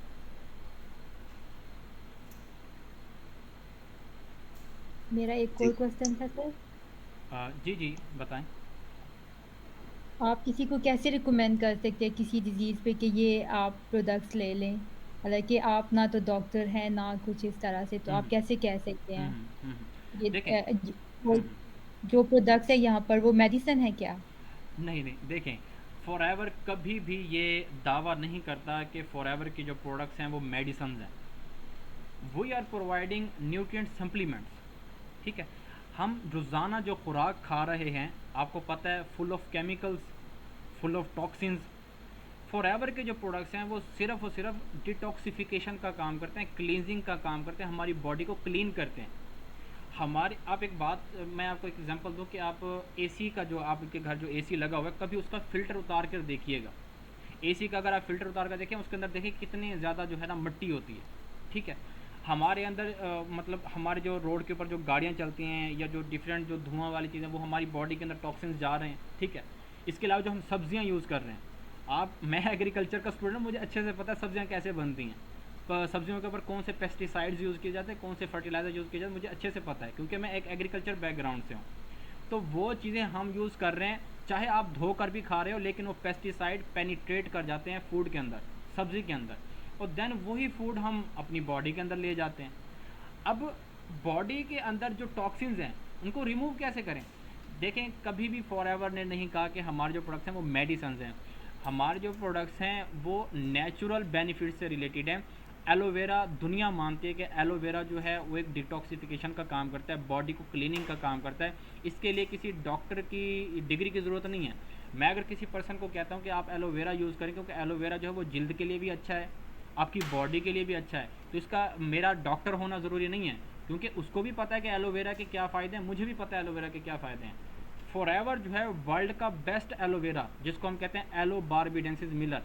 मेरा एक जी और क्वेश्चन था सर। जी जी बताएं। आप किसी को कैसे रिकमेंड कर सकते हैं किसी डिजीज़ पे कि ये आप प्रोडक्ट्स ले लें? हालाँकि आप ना तो डॉक्टर हैं, ना कुछ इस तरह से, तो हुँ, आप कैसे कह सकते हुँ, हैं? हुँ, हुँ, हुँ। ये देखें, वो हुँ, हुँ। जो प्रोडक्ट्स है यहाँ पर वो मेडिसिन है क्या? नहीं, नहीं, देखें, फॉरएवर कभी भी ये दावा नहीं करता कि फॉरएवर की जो प्रोडक्ट्स हैं वो मेडिसिन्स हैं। We are providing nutrient supplements, ठीक है? हम रोज़ाना जो खुराक खा रहे हैं, आपको पता है, full of chemicals, full of toxins. Forever के जो प्रोडक्ट्स हैं वो सिर्फ़ और सिर्फ डिटॉक्सिफिकेशन का काम करते हैं, क्लींजिंग का काम करते हैं, हमारी बॉडी को क्लीन करते हैं। हमारे आप एक बात, मैं आपको एक एग्जांपल दूं कि आप एसी का, जो आपके घर जो एसी लगा हुआ है, कभी उसका फ़िल्टर उतार कर देखिएगा। एसी का अगर आप फ़िल्टर उतार कर देखें, उसके अंदर देखिए कितनी ज़्यादा जो है ना मिट्टी होती है, ठीक है? हमारे अंदर मतलब हमारे जो रोड के ऊपर जो गाड़ियाँ चलती हैं, या जो डिफरेंट जो धुआं वाली चीज़ें, वो हमारी बॉडी के अंदर टॉक्सिन्स जा रहे हैं, ठीक है? इसके अलावा जो हम सब्जियाँ यूज़ कर रहे हैं, मैं एग्रीकल्चर का स्टूडेंट, मुझे अच्छे से पता है सब्जियाँ कैसे बनती हैं, सब्जियों के ऊपर कौन से पेस्टिसाइड्स यूज़ किए जाते हैं, कौन से फर्टिलाइज़र यूज़ किए जाते हैं, मुझे अच्छे से पता है, क्योंकि मैं एक एग्रीकल्चर बैकग्राउंड से हूँ। तो वो चीज़ें हम यूज़ कर रहे हैं, चाहे आप धो कर भी खा रहे हो, लेकिन वो पेस्टिसाइड पेनिट्रेट कर जाते हैं फूड के अंदर, सब्ज़ी के अंदर, और देन वही फूड हम अपनी बॉडी के अंदर ले जाते हैं। अब बॉडी के अंदर जो टॉक्सिन्स हैं उनको रिमूव कैसे करें? देखें, कभी भी फॉरएवर ने नहीं कहा कि हमारे जो प्रोडक्ट्स हैं वो मेडिसिन हैं। हमारे जो प्रोडक्ट्स हैं वो नेचुरल बेनिफिट से रिलेटेड हैं। एलोवेरा, दुनिया मानती है कि एलोवेरा जो है वो एक डिटॉक्सिफिकेशन का काम करता है, बॉडी को क्लीनिंग का काम करता है। इसके लिए किसी डॉक्टर की डिग्री की ज़रूरत नहीं है। मैं अगर किसी पर्सन को कहता हूँ कि आप एलोवेरा यूज़ करें, क्योंकि एलोवेरा जो है वो जिल्द के लिए भी अच्छा है, आपकी बॉडी के लिए भी अच्छा है, तो इसका मेरा डॉक्टर होना ज़रूरी नहीं है, क्योंकि उसको भी पता है कि एलोवेरा के क्या फ़ायदे हैं, मुझे भी पता है एलोवेरा के क्या फ़ायदे हैं। फॉरएवर जो है वर्ल्ड का बेस्ट एलोवेरा, जिसको हम कहते हैं एलो बारबेडेंसिस मिलर,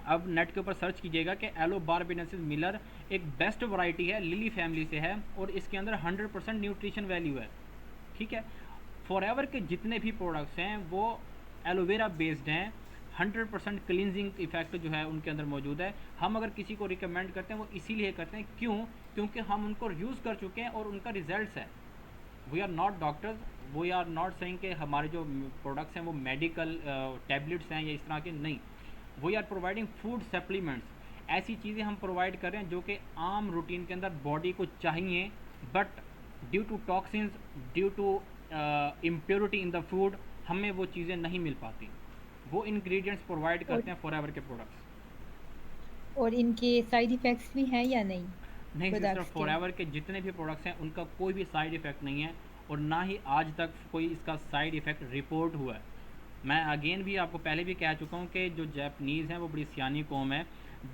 अब नेट के ऊपर सर्च कीजिएगा कि एलो बारबेडेंसिस मिलर एक बेस्ट वैरायटी है, लिली फैमिली से है, और इसके अंदर 100% न्यूट्रिशन वैल्यू है, ठीक है? फॉरएवर के जितने भी प्रोडक्ट्स हैं वो एलोवेरा बेस्ड हैं, 100% क्लींजिंग इफेक्ट जो है उनके अंदर मौजूद है। हम अगर किसी को रिकमेंड करते हैं वो इसीलिए करते हैं, क्यों? क्योंकि हम उनको यूज़ कर चुके हैं और उनका रिजल्ट्स है। We are not doctors, we are not saying कि हमारे जो प्रोडक्ट्स हैं वो मेडिकल टैबलेट्स हैं या इस तरह के, नहीं। We are providing food supplements, ऐसी चीज़ें हम प्रोवाइड कर रहे हैं जो कि आम रूटीन के अंदर बॉडी को चाहिए, but due to toxins, due to impurity in the food, हमें वो चीज़ें नहीं मिल पाती। वो इंग्रेडिएंट्स प्रोवाइड और करते हैं फॉरएवर के प्रोडक्ट्स। इनके साइड इफ़ेक्ट्स भी हैं या नहीं नहीं सिस्टर, प्रोडक्ट्स के? फॉरएवर के जितने भी प्रोडक्ट्स हैं उनका कोई भी साइड इफ़ेक्ट नहीं है, और ना ही आज तक कोई इसका साइड इफ़ेक्ट रिपोर्ट हुआ है। मैं अगेन भी आपको पहले भी कह चुका हूँ कि जो जापानीज़ हैं वो बड़ी सियानी कौम है।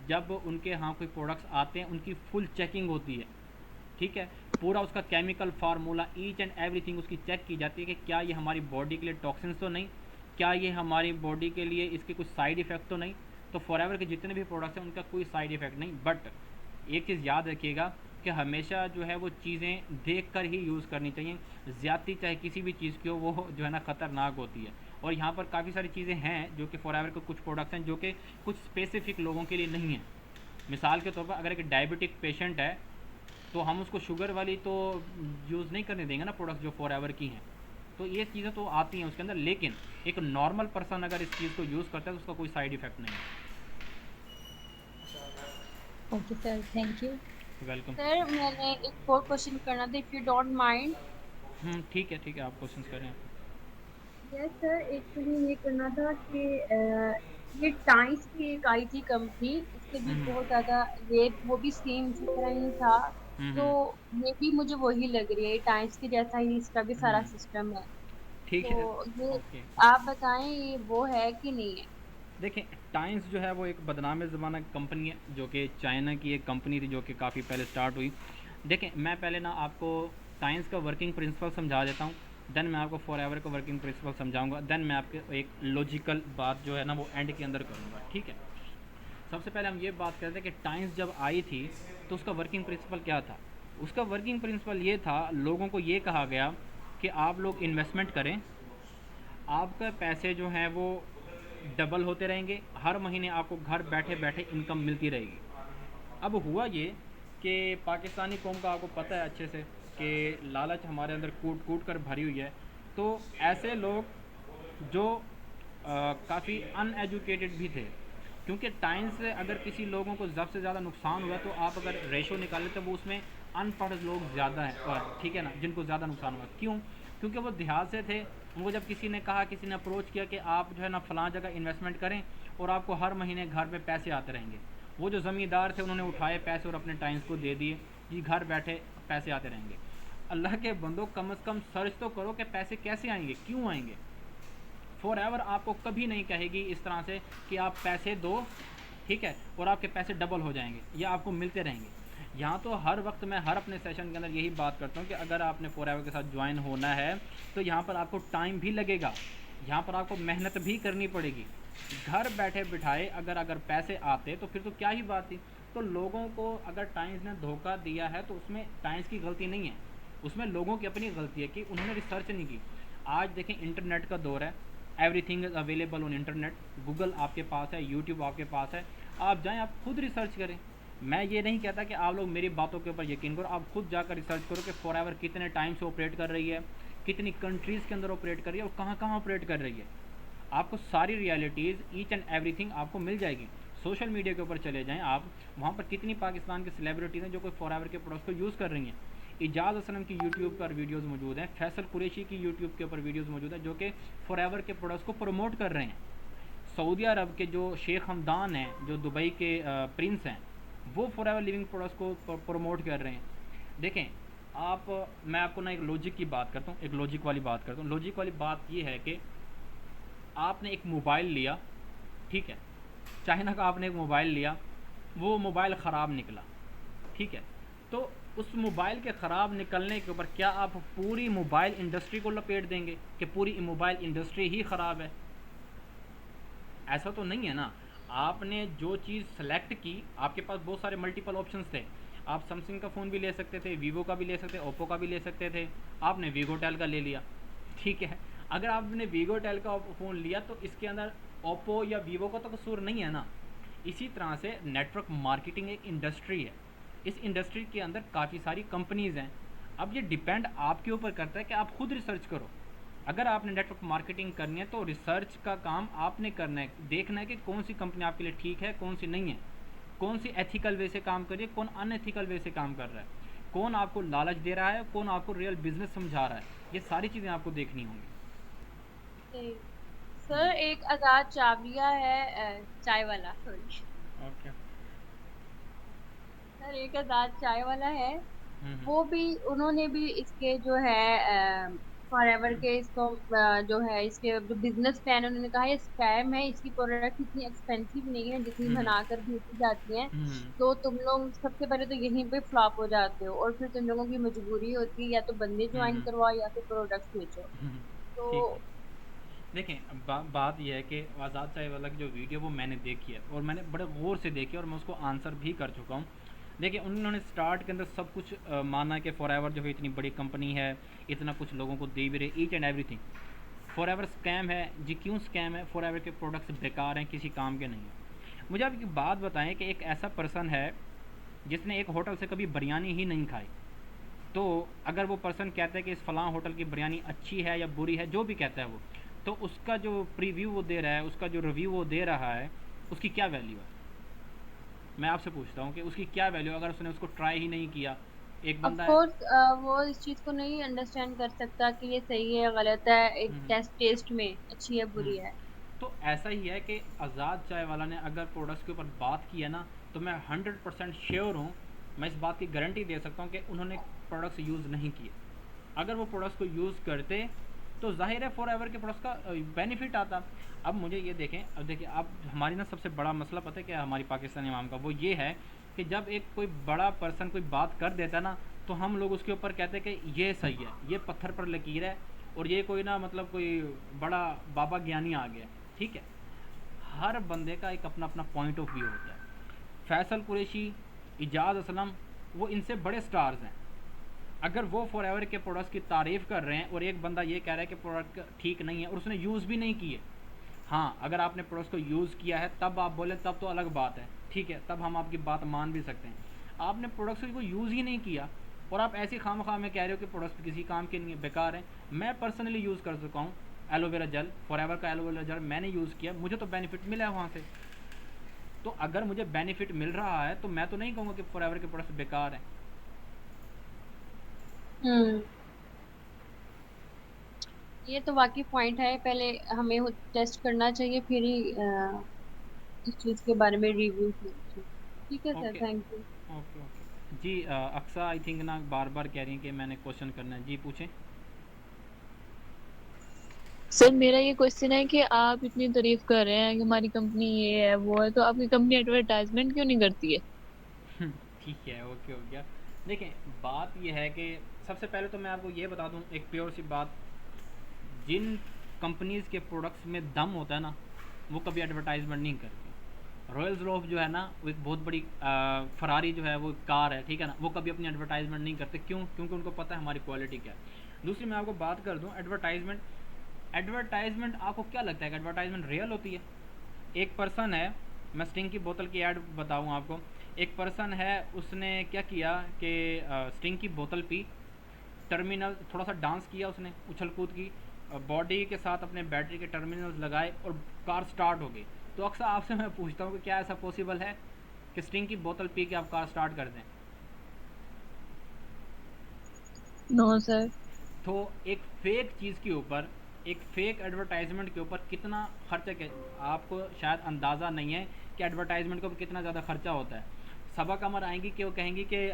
जब उनके यहाँ कोई प्रोडक्ट्स आते हैं उनकी फुल चेकिंग होती है, ठीक है, पूरा उसका chemical formula each and everything उसकी चेक की जाती है कि क्या ये हमारी बॉडी के लिए टॉक्सिन्स तो नहीं, क्या ये हमारी बॉडी के लिए इसके कुछ साइड इफ़ेक्ट तो नहीं। तो फॉरएवर के जितने भी प्रोडक्ट्स हैं उनका कोई साइड इफ़ेक्ट नहीं, बट एक चीज़ याद रखिएगा कि हमेशा जो है वो चीज़ें देख कर ही यूज़ करनी चाहिए। ज़्यादती चाहे किसी भी चीज़ की हो, वो जो है ना ख़तरनाक होती है। और यहाँ पर काफ़ी सारी चीज़ें हैं जो कि फॉरएवर के कुछ प्रोडक्ट्स हैं जो कि कुछ स्पेसिफिक लोगों के लिए नहीं है। मिसाल के तौर पर अगर एक डायबिटिक पेशेंट है तो हम उसको शुगर वाली तो यूज़ नहीं करने देंगे ना प्रोडक्ट्स जो फॉरएवर की हैं। तो ये चीज़ें तो आती हैं उसके अंदर, लेकिन एक नॉर्मल पर्सन अगर इस चीज़ को यूज़ करता है तो उसका कोई साइड इफ़ेक्ट नहीं है। Okay sir, thank you. Welcome. Sir मैंने एक और क्वेश्चन करना था, इफ़ यू डोंट माइंड। ठीक है आप क्वेश्चन करें। यस सर, एक्चुअली ये करना था कि ये टाइम्स की एक आई थी कंपनी, इससे भी बहुत ज़्यादा ये वो भी सेम इसी तरह ही था। तो ये भी मुझे वही लग रही है, टाइम्स के जैसा ही इसका भी सारा सिस्टम है। ठीक है, तो ये ओके। आप बताएं ये वो है कि नहीं है? देखें, टाइम्स जो है वो एक बदनाम ज़माना कंपनी है जो कि चाइना की एक कंपनी थी जो कि काफ़ी पहले स्टार्ट हुई। देखें, मैं पहले ना आपको टाइम्स का वर्किंग प्रिंसिपल समझा देता हूँ, देन मैं आपको फॉरएवर का वर्किंग प्रिंसिपल समझाऊंगा, देन मैं आपके एक लॉजिकल बात जो है ना वो एंड के अंदर करूँगा, ठीक है। सबसे पहले हम ये बात करते हैं कि टाइम्स जब आई थी तो उसका वर्किंग प्रिंसिपल क्या था। उसका वर्किंग प्रिंसिपल ये था, लोगों को ये कहा गया कि आप लोग इन्वेस्टमेंट करें, आपके पैसे जो हैं वो डबल होते रहेंगे, हर महीने आपको घर बैठे बैठे इनकम मिलती रहेगी। अब हुआ ये कि पाकिस्तानी कौम का आपको पता है अच्छे से कि लालच हमारे अंदर कूट कूट कर भरी हुई है। तो ऐसे लोग जो काफ़ी अनएजुकेटेड भी थे, क्योंकि टाइम्स से अगर किसी लोगों को ज़्यादा से ज़्यादा नुकसान हुआ तो आप अगर रेशो निकालें तो वो उसमें अनपढ़ लोग ज़्यादा हैं, और ठीक है ना, जिनको ज़्यादा नुकसान हुआ। क्यों? क्योंकि वो देहात से थे। उनको जब किसी ने कहा, किसी ने अप्रोच किया कि आप जो है ना फ़लाँ जगह इन्वेस्टमेंट करें और आपको हर महीने घर पे पैसे आते रहेंगे, वो जो ज़मींदार थे उन्होंने उठाए पैसे और अपने टाइम्स को दे दिए कि घर बैठे पैसे आते रहेंगे। अल्लाह के बंदो, कम से कम सर्च तो करो कि पैसे कैसे आएंगे, क्यों आएंगे। फॉरएवर आपको कभी नहीं कहेगी इस तरह से कि आप पैसे दो, ठीक है, और आपके पैसे डबल हो जाएंगे या आपको मिलते रहेंगे। यहाँ तो हर वक्त मैं हर अपने सेशन के अंदर यही बात करता हूँ कि अगर आपने फॉरएवर के साथ ज्वाइन होना है तो यहाँ पर आपको टाइम भी लगेगा, यहाँ पर आपको मेहनत भी करनी पड़ेगी। घर बैठे बिठाए अगर पैसे आते तो फिर तो क्या ही बात थी। तो लोगों को अगर टाइम्स ने धोखा दिया है तो उसमें टाइम्स की गलती नहीं है, उसमें लोगों की अपनी गलती है कि उन्होंने रिसर्च नहीं की। आज देखें, इंटरनेट का दौर है, everything is available on internet. Google आपके पास है, यूट्यूब आपके पास है, आप जाएं, आप खुद रिसर्च करें। मैं ये नहीं कहता कि आप लोग मेरी बातों के ऊपर यकीन करो, आप खुद जाकर रिसर्च करो कि फॉरएवर कितने टाइम से ऑपरेट कर रही है, कितनी कंट्रीज़ के अंदर ऑपरेट कर रही है और कहाँ कहाँ ऑपरेट कर रही है। आपको सारी रियलिटीज़ ईच एंड एवरीथिंग आपको मिल जाएगी। सोशल मीडिया के ऊपर चले जाएं आप, वहाँ पर कितनी पाकिस्तान की सेलिब्रिटीज़ हैं जो कोई फॉरएवर के प्रोडक्ट्स को यूज़ कर रही हैं। इजाज़ असलम की यूट्यूब पर वीडियोस मौजूद हैं, फैसल कुरैशी की यूट्यूब के ऊपर वीडियोस मौजूद हैं जो कि फॉरएवर के प्रोडक्ट्स को प्रमोट कर रहे हैं। सऊदी अरब के जो शेख हमदान हैं, जो दुबई के प्रिंस हैं, वो फॉरएवर लिविंग प्रोडक्ट्स को प्रमोट कर रहे हैं। देखें मैं आपको ना एक लॉजिक की बात करता हूँ, एक लॉजिक वाली बात करता हूँ। लॉजिक वाली बात ये है कि आपने एक मोबाइल लिया, ठीक है, चाइना का आपने एक मोबाइल लिया, वो मोबाइल ख़राब निकला, ठीक है, तो उस मोबाइल के ख़राब निकलने के ऊपर क्या आप पूरी मोबाइल इंडस्ट्री को लपेट देंगे कि पूरी मोबाइल इंडस्ट्री ही ख़राब है? ऐसा तो नहीं है ना। आपने जो चीज़ सेलेक्ट की, आपके पास बहुत सारे मल्टीपल ऑप्शंस थे, आप सैमसंग का फ़ोन भी ले सकते थे, वीवो का भी ले सकते, ओप्पो का भी ले सकते थे, आपने वीगोटेल का ले लिया, ठीक है। अगर आपने वीगोटेल का फ़ोन लिया तो इसके अंदर ओप्पो या वीवो का तो कसूर नहीं है ना। इसी तरह से नेटवर्क मार्केटिंग एक इंडस्ट्री है, इस इंडस्ट्री के अंदर काफ़ी सारी कंपनीज़ हैं। अब ये डिपेंड आपके ऊपर करता है कि आप खुद रिसर्च करो। अगर आपने नेटवर्क मार्केटिंग करनी है तो रिसर्च का काम आपने करना है, देखना है कि कौन सी कंपनी आपके लिए ठीक है, कौन सी नहीं है, कौन सी एथिकल वे से काम कर रही है, कौन अनएथिकल वे से काम कर रहा है, कौन आपको लालच दे रहा है, कौन आपको रियल बिजनेस समझा रहा है, ये सारी चीज़ें आपको देखनी होंगी। सही। सर एक आजाद चावलिया है, चाय वाला, सॉरी ओके। सर एक आजाद चाय वाला है, हम्म। वो भी, उन्होंने भी इसके जो है फॉरएवर के इसको जो है इसके जो बिजनेस प्लान, उन्होंने कहा ये स्पैम है, इसकी प्रोडक्ट इतनी एक्सपेंसिव नहीं है जितनी हम्म। बनाकर भेजी जाती हैं। हम्म। तो तुम लोग सबसे पहले तो यहीं पे फ्लॉप हो जाते हो, और फिर तुम लोगों की मजबूरी होती है या तो बंदे ज्वाइन हम्म। करवाओ या फिर प्रोडक्ट्स बेचो। हम्म। ठीक तो है। देखें, बात यह है कि आज़ाद चाय वाला की जो वीडियो वो मैंने देखी है और मैंने बड़े गौर से देखी है और मैं उसको आंसर भी कर चुका हूँ। देखिए, उन्होंने स्टार्ट के अंदर सब कुछ माना कि फॉरएवर जो है इतनी बड़ी कंपनी है, इतना कुछ लोगों को दे भी रही, each and everything. Forever scam है जी, क्यों स्कैम है? फॉरएवर के प्रोडक्ट्स बेकार हैं, किसी काम के नहीं हैं। मुझे आप एक बात बताएं कि एक ऐसा पर्सन है जिसने एक होटल से कभी बिरयानी ही नहीं खाई, तो अगर वो पर्सन कहता है कि इस फ़लाँ होटल की बिरयानी अच्छी है या बुरी है, जो भी कहता है वो, तो उसका जो प्रीव्यू वो दे रहा है, उसका जो रिव्यू वो दे रहा है, उसकी क्या वैल्यू है? मैं आपसे पूछता हूँ कि उसकी क्या वैल्यू, अगर उसने उसको ट्राई ही नहीं किया। एक ऑफ बंदा है। कोर्स वो इस चीज को नहीं अंडरस्टैंड कर सकता कि ये सही है गलत है, एक हम्म। टेस्ट टेस्ट में अच्छी है हम्म। बुरी है। तो ऐसा ही है कि आज़ाद चाय वाला ने अगर प्रोडक्ट्स के ऊपर बात की है ना, तो मैं 100% श्योर हूँ, मैं इस बात की गारंटी दे सकता हूँ कि उन्होंने प्रोडक्ट्स यूज़ नहीं किए। अगर वो प्रोडक्ट्स को यूज़ करते तो ज़ाहिर है फॉरएवर के प्रोडक्ट्स का बेनिफिट आता। अब मुझे ये देखें, अब देखिए, अब हमारी ना सबसे बड़ा मसला पता है क्या है हमारी पाकिस्तानी अवाम का? वो ये है कि जब एक कोई बड़ा पर्सन कोई बात कर देता है ना, तो हम लोग उसके ऊपर कहते हैं कि ये सही है, ये पत्थर पर लकीर है, और ये कोई ना मतलब कोई बड़ा बाबा ज्ञानी आ गया। ठीक है, हर बंदे का एक अपना अपना पॉइंट ऑफ व्यू होता है। फैसल कुरैशी, इजाज़ असलम, वो इनसे बड़े स्टार्स हैं। अगर वो फॉरएवर के प्रोडक्ट्स की तारीफ़ कर रहे हैं और एक बंदा ये कह रहा है कि प्रोडक्ट ठीक नहीं है और उसने यूज़ भी नहीं किए, हाँ, अगर आपने प्रोडक्ट्स को यूज़ किया है तब आप बोले, तब तो अलग बात है, ठीक है, तब हम आपकी बात मान भी सकते हैं। आपने प्रोडक्ट्स को यूज़ ही नहीं किया और आप ऐसी खामखा में कह रहे हो कि प्रोडक्ट्स किसी काम के नहीं है, बेकार है। मैं पर्सनली यूज़ कर चुका हूँ एलोवेरा जेल, फॉरएवर का एलोवेरा जेल मैंने यूज़ किया, मुझे तो बेनिफिट मिला है वहाँ से। तो अगर मुझे बेनिफिट मिल रहा है तो मैं तो नहीं कहूँगा कि फॉरएवर के प्रोडक्ट्स बेकार हैं। हम्म। ये तो वाकई पॉइंट है, पहले हमें टेस्ट करना चाहिए फिर ही इस चीज के बारे में रिव्यू करना चाहिए। ठीक है sir, okay. Thank you. Okay. Okay जी। अक्सा आई थिंक ना बार बार कह रही हैं कि मैंने क्वेश्चन करना है। जी पूछें। सर मेरा ये क्वेश्चन है कि आप इतनी तारीफ कर रहे हैं कि हमारी कंपनी ये है वो है, तो आपकी कंपनी एडवर्टाइजमेंट क्यों नहीं करती है? ठीक है, ओके, हो गया। देखें, बात यह है कि सबसे पहले तो मैं आपको ये बता दूं एक प्योर सी बात, जिन कंपनीज़ के प्रोडक्ट्स में दम होता है ना, वो कभी एडवर्टाइजमेंट नहीं करती। रॉयल्स रॉफ जो है ना, वो एक बहुत बड़ी फरारी जो है वो कार है, ठीक है ना, वो कभी अपनी एडवर्टाइजमेंट नहीं करते। क्यों? क्योंकि उनको पता है हमारी क्वालिटी क्या है। दूसरी मैं आपको बात कर दूं, एडवर्टाइजमेंट, एडवर्टाइजमेंट आपको क्या लगता है कि एडवर्टाइजमेंट रियल होती है? एक पर्सन है, मैं स्टिंग की बोतल की ऐड बताऊं आपको। एक पर्सन है, उसने क्या किया कि स्टिंग की बोतल पी, टर्मिनल थोड़ा सा डांस किया उसने, उछल कूद की, बॉडी के साथ अपने बैटरी के टर्मिनल्स लगाए और कार स्टार्ट हो गई। तो अक्सर आपसे मैं पूछता हूँ कि क्या ऐसा पॉसिबल है कि स्टिंग की बोतल पी के आप कार स्टार्ट कर दें? No sir. तो एक फेक चीज़ के ऊपर, एक फेक एडवर्टाइजमेंट के ऊपर कितना खर्चा आपको शायद अंदाज़ा नहीं है कि एडवर्टाइजमेंट के ऊपर कितना ज़्यादा खर्चा होता है। सबा कमर आएंगी कि वो कहेंगी कि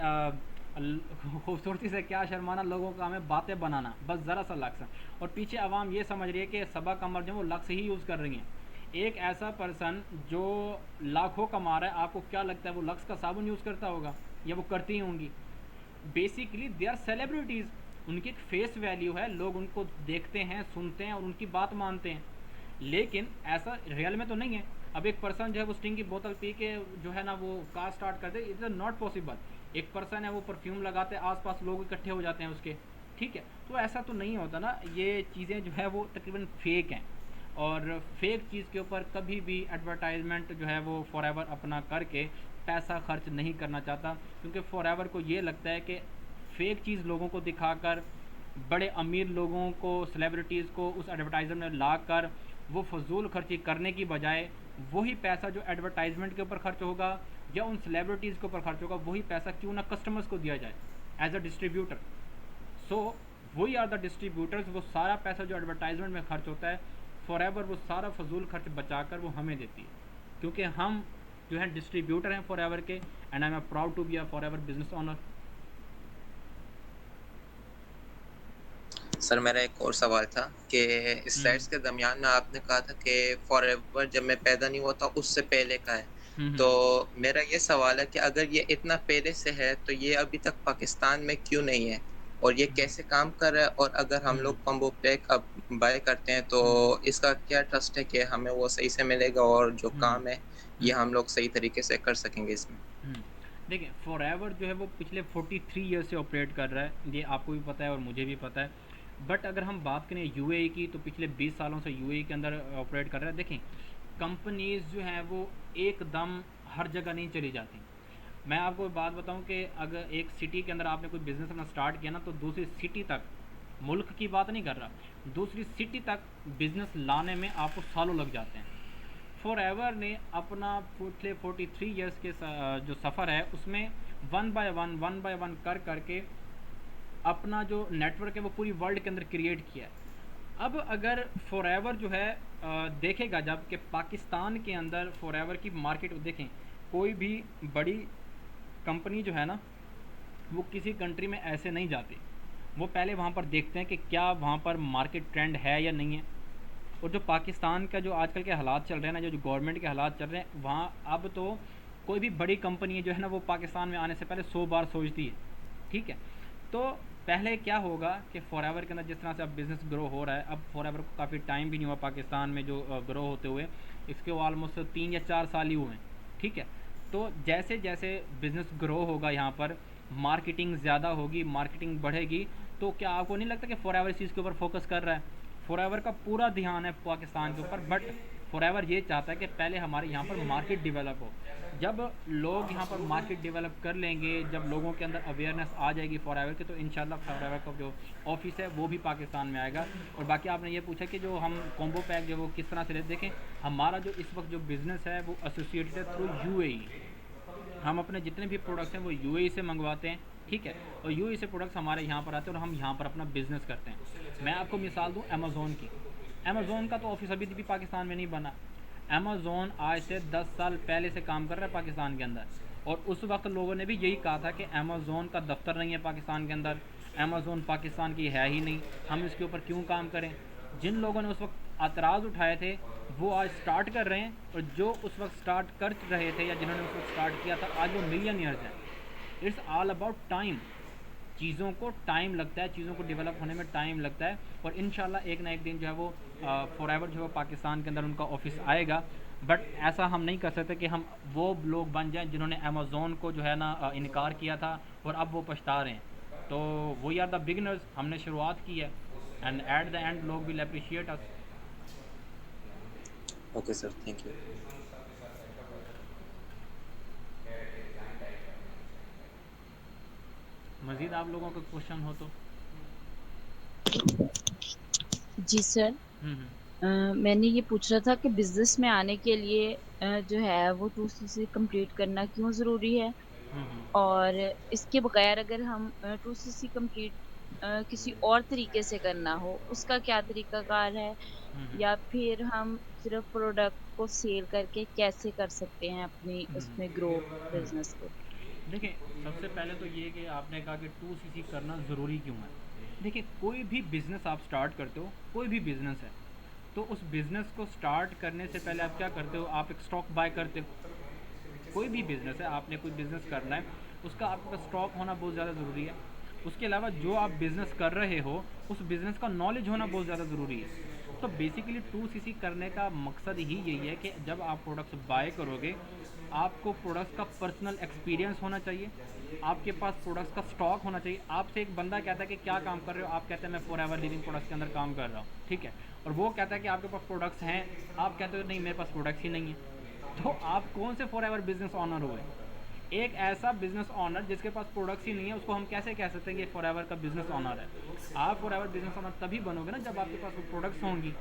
खूबसूरती से क्या शर्माना, लोगों का हमें बातें बनाना, बस ज़रा सा लक्स है। और पीछे आवाम ये समझ रही है कि सबा कमर जो वो लक्स ही यूज़ कर रही हैं। एक ऐसा पर्सन जो लाखों कमा रहा है, आपको क्या लगता है वो लक्स का साबुन यूज़ करता होगा या वो करती होंगी? बेसिकली दे आर सेलिब्रिटीज़, उनकी एक फेस वैल्यू है, लोग उनको देखते हैं, सुनते हैं और उनकी बात मानते हैं। लेकिन ऐसा रियल में तो नहीं है। अब एक पर्सन जो है वो स्टिंग की बोतल पी के जो है ना वो कार स्टार्ट कर दे, इट्स नॉट पॉसिबल। एक पर्सन है, वो परफ्यूम लगाते, आसपास लोग इकट्ठे हो जाते हैं उसके, ठीक है। तो ऐसा तो नहीं होता ना, ये चीज़ें जो है वो तकरीबन फेक हैं। और फेक चीज़ के ऊपर कभी भी एडवर्टाइजमेंट जो है वो फॉरएवर अपना करके पैसा खर्च नहीं करना चाहता, क्योंकि फॉरएवर को ये लगता है कि फेक चीज़ लोगों को दिखाकर बड़े अमीर लोगों को, सेलिब्रिटीज़ को उस एडवर्टाइजमेंट में ला कर वो फजूल खर्ची करने की बजाय वही पैसा जो एडवर्टाइजमेंट के ऊपर खर्च होगा या उन सेलिब्रिटीज़ के ऊपर खर्च होगा, वही पैसा क्यों ना कस्टमर्स को दिया जाए एज अ डिस्ट्रीब्यूटर। सो वही आर द डिस्ट्रीब्यूटर्स, वो सारा पैसा जो एडवर्टाइजमेंट में खर्च होता है फॉरएवर वो सारा फजूल खर्च बचाकर वो हमें देती है, क्योंकि हम जो है डिस्ट्रीब्यूटर हैं फॉरएवर के, and I am proud to be a Forever business owner. Sir मेरा एक और सवाल था कि स्लाइड्स के दरमियान में आपने कहा था कि फॉरएवर जब मैं पैदा नहीं हुआ था उससे पहले का है, तो मेरा ये सवाल है कि अगर ये इतना पहले से है तो ये अभी तक पाकिस्तान में क्यों नहीं है और ये कैसे काम कर रहा है, और अगर हम लोग कॉम्बो पैक अब बाय करते हैं तो इसका क्या ट्रस्ट है कि हमें वो सही से मिलेगा और जो काम है ये हम लोग सही तरीके से कर सकेंगे इसमें। देखिए फॉरएवर जो है वो पिछले 43 ईयर से ऑपरेट कर रहा है, ये आपको भी पता है और मुझे भी पता है। बट अगर हम बात करें यूएई की तो पिछले 20 सालों से यूएई के अंदर ऑपरेट कर रहा है। देखें कंपनीज़ जो हैं वो एकदम हर जगह नहीं चली जाती। मैं आपको बात बताऊं कि अगर एक सिटी के अंदर आपने कोई बिज़नेस अपना स्टार्ट किया ना, तो दूसरी सिटी तक, मुल्क की बात नहीं कर रहा, दूसरी सिटी तक बिज़नेस लाने में आपको सालों लग जाते हैं। फॉरएवर ने अपना पिछले 43 ईयर्स के जो सफ़र है उसमें वन बाय वन कर करके अपना जो नेटवर्क है वो पूरी वर्ल्ड के अंदर क्रिएट किया है। अब अगर फॉरएवर जो है देखेगा जब कि पाकिस्तान के अंदर फॉरएवर की मार्केट देखें, कोई भी बड़ी कंपनी जो है ना वो किसी कंट्री में ऐसे नहीं जाती, वो पहले वहाँ पर देखते हैं कि क्या वहाँ पर मार्केट ट्रेंड है या नहीं है। और जो पाकिस्तान का जो आजकल के हालात चल रहे हैं ना, जो गवर्नमेंट के हालात चल रहे हैं, वहाँ अब तो कोई भी बड़ी कंपनी जो है ना वो पाकिस्तान में आने से पहले 100 बार सोचती है। ठीक है, तो पहले क्या होगा कि फॉरएवर के अंदर जिस तरह से अब बिज़नेस ग्रो हो रहा है, अब फॉरएवर को काफ़ी टाइम भी नहीं हुआ पाकिस्तान में जो ग्रो होते हुए, इसके ऑलमोस्ट 3 या 4 साल ही हुए हैं। ठीक है, तो जैसे जैसे बिज़नेस ग्रो होगा यहाँ पर मार्केटिंग ज़्यादा होगी, मार्केटिंग बढ़ेगी, तो क्या आपको नहीं लगता कि फॉरएवर इस चीज़ के ऊपर फोकस कर रहा है? फॉरएवर का पूरा ध्यान है पाकिस्तान के ऊपर, बट फॉरएवर ये चाहता है कि पहले हमारे यहाँ पर मार्केट डेवलप हो। जब लोग यहाँ पर मार्केट डेवलप कर लेंगे, जब लोगों के अंदर अवेयरनेस आ जाएगी फॉरएवर की, तो इंशाल्लाह फॉरएवर का जो ऑफिस है वो भी पाकिस्तान में आएगा। और बाकी आपने ये पूछा कि जो हम कॉम्बो पैक जो वो किस तरह से लेते, देखें हमारा जो इस वक्त जो बिज़नेस है वो एसोसिएटेड है थ्रू यूएई। हम अपने जितने भी प्रोडक्ट्स हैं वो यूएई से मंगवाते हैं। ठीक है, और यूएई से प्रोडक्ट्स हमारे यहाँ पर आते हैं और हम यहाँ पर अपना बिज़नेस करते हैं। मैं आपको मिसाल दूँ अमेज़ोन की, अमेज़ोन का तो ऑफिस अभी भी पाकिस्तान में नहीं बना। अमेज़ोन आज से 10 साल पहले से काम कर रहा है पाकिस्तान के अंदर, और उस वक्त लोगों ने भी यही कहा था कि अमेज़ोन का दफ्तर नहीं है पाकिस्तान के अंदर, अमेज़ोन पाकिस्तान की है ही नहीं, हम इसके ऊपर क्यों काम करें। जिन लोगों ने उस वक्त एतराज़ उठाए थे वो आज स्टार्ट कर रहे हैं, और जो उस वक्त स्टार्ट कर रहे थे या जिन्होंने उस वक्त स्टार्ट किया था आज वो मिलियनियर्स हैं। इट्स ऑल अबाउट टाइम, चीज़ों को टाइम लगता है, चीज़ों को डेवलप होने में टाइम लगता है, और इंशाल्लाह एक ना एक दिन जो है वो फॉरएवर जो है पाकिस्तान के अंदर उनका ऑफिस आएगा। बट ऐसा हम नहीं कर सकते कि हम वो लोग बन जाएं जिन्होंने अमेज़ोन को जो है ना इनकार किया था और अब वो पछता रहे हैं। तो वो आर द बिगिनर्स, हमने शुरुआत की है, एंड एट द एंड लोग will appreciate us. Okay sir, thank you. मज़ीद आप लोगों का क्वेश्चन हो तो? जी सर, मैंने ये पूछ रहा था कि बिजनेस में आने के लिए जो है वो 2cc कंप्लीट करना क्यों ज़रूरी है, और इसके बगैर अगर हम 2cc कंप्लीट किसी और तरीके से करना हो उसका क्या तरीकाकार है, या फिर हम सिर्फ प्रोडक्ट को सेल करके कैसे कर सकते हैं अपनी उसमें ग्रो बिजनेस को। देखिए सबसे पहले तो ये कि आपने कहा कि 2cc करना ज़रूरी क्यों है। देखिए कोई भी बिज़नेस आप स्टार्ट करते हो, कोई भी बिज़नेस है, तो उस बिज़नेस को स्टार्ट करने से पहले आप क्या करते हो, आप एक स्टॉक बाय करते हो। कोई भी बिज़नेस है, आपने कोई बिज़नेस करना है, उसका आपके पास स्टॉक होना बहुत ज़्यादा ज़रूरी है। उसके अलावा जो आप बिज़नेस कर रहे हो उस बिज़नेस का नॉलेज होना बहुत ज़्यादा ज़रूरी है। तो बेसिकली 2cc करने का मकसद ही यही है कि जब आप प्रोडक्ट्स बाय करोगे आपको प्रोडक्ट्स का पर्सनल एक्सपीरियंस होना चाहिए, आपके पास प्रोडक्ट्स का स्टॉक होना चाहिए। आपसे एक बंदा कहता है कि क्या काम कर रहे हो, आप कहते हैं मैं फॉरएवर लिविंग प्रोडक्ट्स के अंदर काम कर रहा हूँ, ठीक है, और वो कहता है कि आपके पास प्रोडक्ट्स हैं, आप कहते हो नहीं मेरे पास प्रोडक्ट्स ही नहीं है, तो आप कौन से फॉरएवर बिजनेस ऑनर हुए? एक ऐसा बिजनेस ऑनर जिसके पास प्रोडक्ट्स ही नहीं है, उसको हम कैसे कह सकते हैं कि फॉरएवर का बिजनेस ऑनर है? आप फॉरएवर बिजनेस ऑनर तभी बनोगे ना जब आपके पास वो प्रोडक्ट्स होंगी।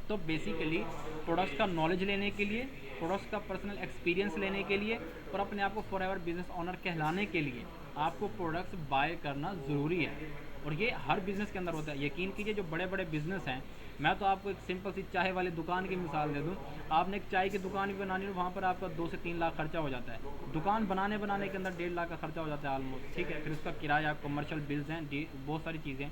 तो बेसिकली प्रोडक्ट्स का नॉलेज लेने के लिए, प्रोडक्ट्स का पर्सनल एक्सपीरियंस लेने के लिए और अपने आप को फॉरएवर बिजनेस ऑनर कहलाने के लिए आपको प्रोडक्ट्स बाय करना ज़रूरी है। और ये हर बिज़नेस के अंदर होता है। यकीन कीजिए जो बड़े बड़े बिज़नेस हैं, मैं तो आपको एक सिंपल सी चाय वाली दुकान की मिसाल दे दूं। आपने एक चाय की दुकान भी बनानी हो, वहाँ पर आपका 2 से 3 लाख खर्चा हो जाता है। दुकान बनाने के अंदर 1.5 लाख का खर्चा हो जाता है ऑलमोस्ट, ठीक है। फिर उसका किराया, कमर्शियल बिल्स हैं, बहुत सारी चीज़ें।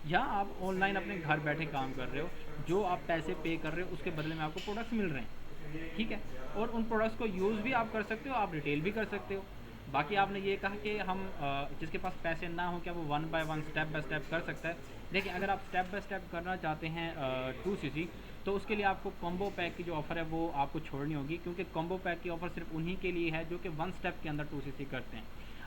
यहाँ आप ऑनलाइन अपने घर बैठे काम कर रहे हो, जो आप पैसे पे कर रहे हो उसके बदले में आपको प्रोडक्ट्स मिल रहे हैं, ठीक है। और उन प्रोडक्ट्स को यूज़ भी आप कर सकते हो, आप रिटेल भी कर सकते हो। बाकी आपने ये कहा कि हम जिसके पास पैसे ना हो क्या वो 1 बाय 1 स्टेप बाय स्टेप कर सकता है। देखिए अगर आप स्टेप बाय स्टेप करना चाहते हैं 2cc, तो उसके लिए आपको कॉम्बो पैक की जो ऑफ़र है वो आपको छोड़नी होगी, क्योंकि कॉम्बो पैक की ऑफ़र सिर्फ उन्हीं के लिए है जो कि 1 स्टेप के अंदर 2cc करते हैं।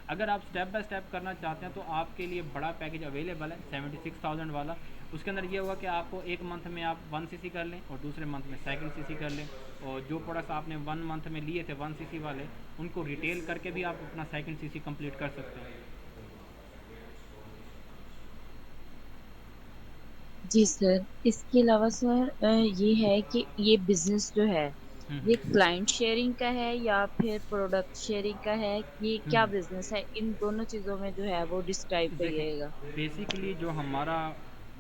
अगर आप स्टेप बाय स्टेप करना चाहते हैं तो आपके लिए बड़ा पैकेज अवेलेबल है 76,000 वाला। उसके अंदर ये होगा कि आपको एक मंथ में आप 1cc कर लें और दूसरे मंथ में 2cc कर लें, और जो प्रोडक्ट्स आपने 1 मंथ में लिए थे 1cc वाले, उनको रिटेल करके भी आप अपना 2cc कंप्लीट कर सकते हैं। जी सर, इसके अलावा सर ये है कि ये बिजनेस जो है ये क्लाइंट शेयरिंग का है या फिर प्रोडक्ट शेयरिंग का है, ये क्या बिजनेस है? इन दोनों चीज़ों में जो है वो डिस्क्राइब देखिए करिएगा। बेसिकली जो हमारा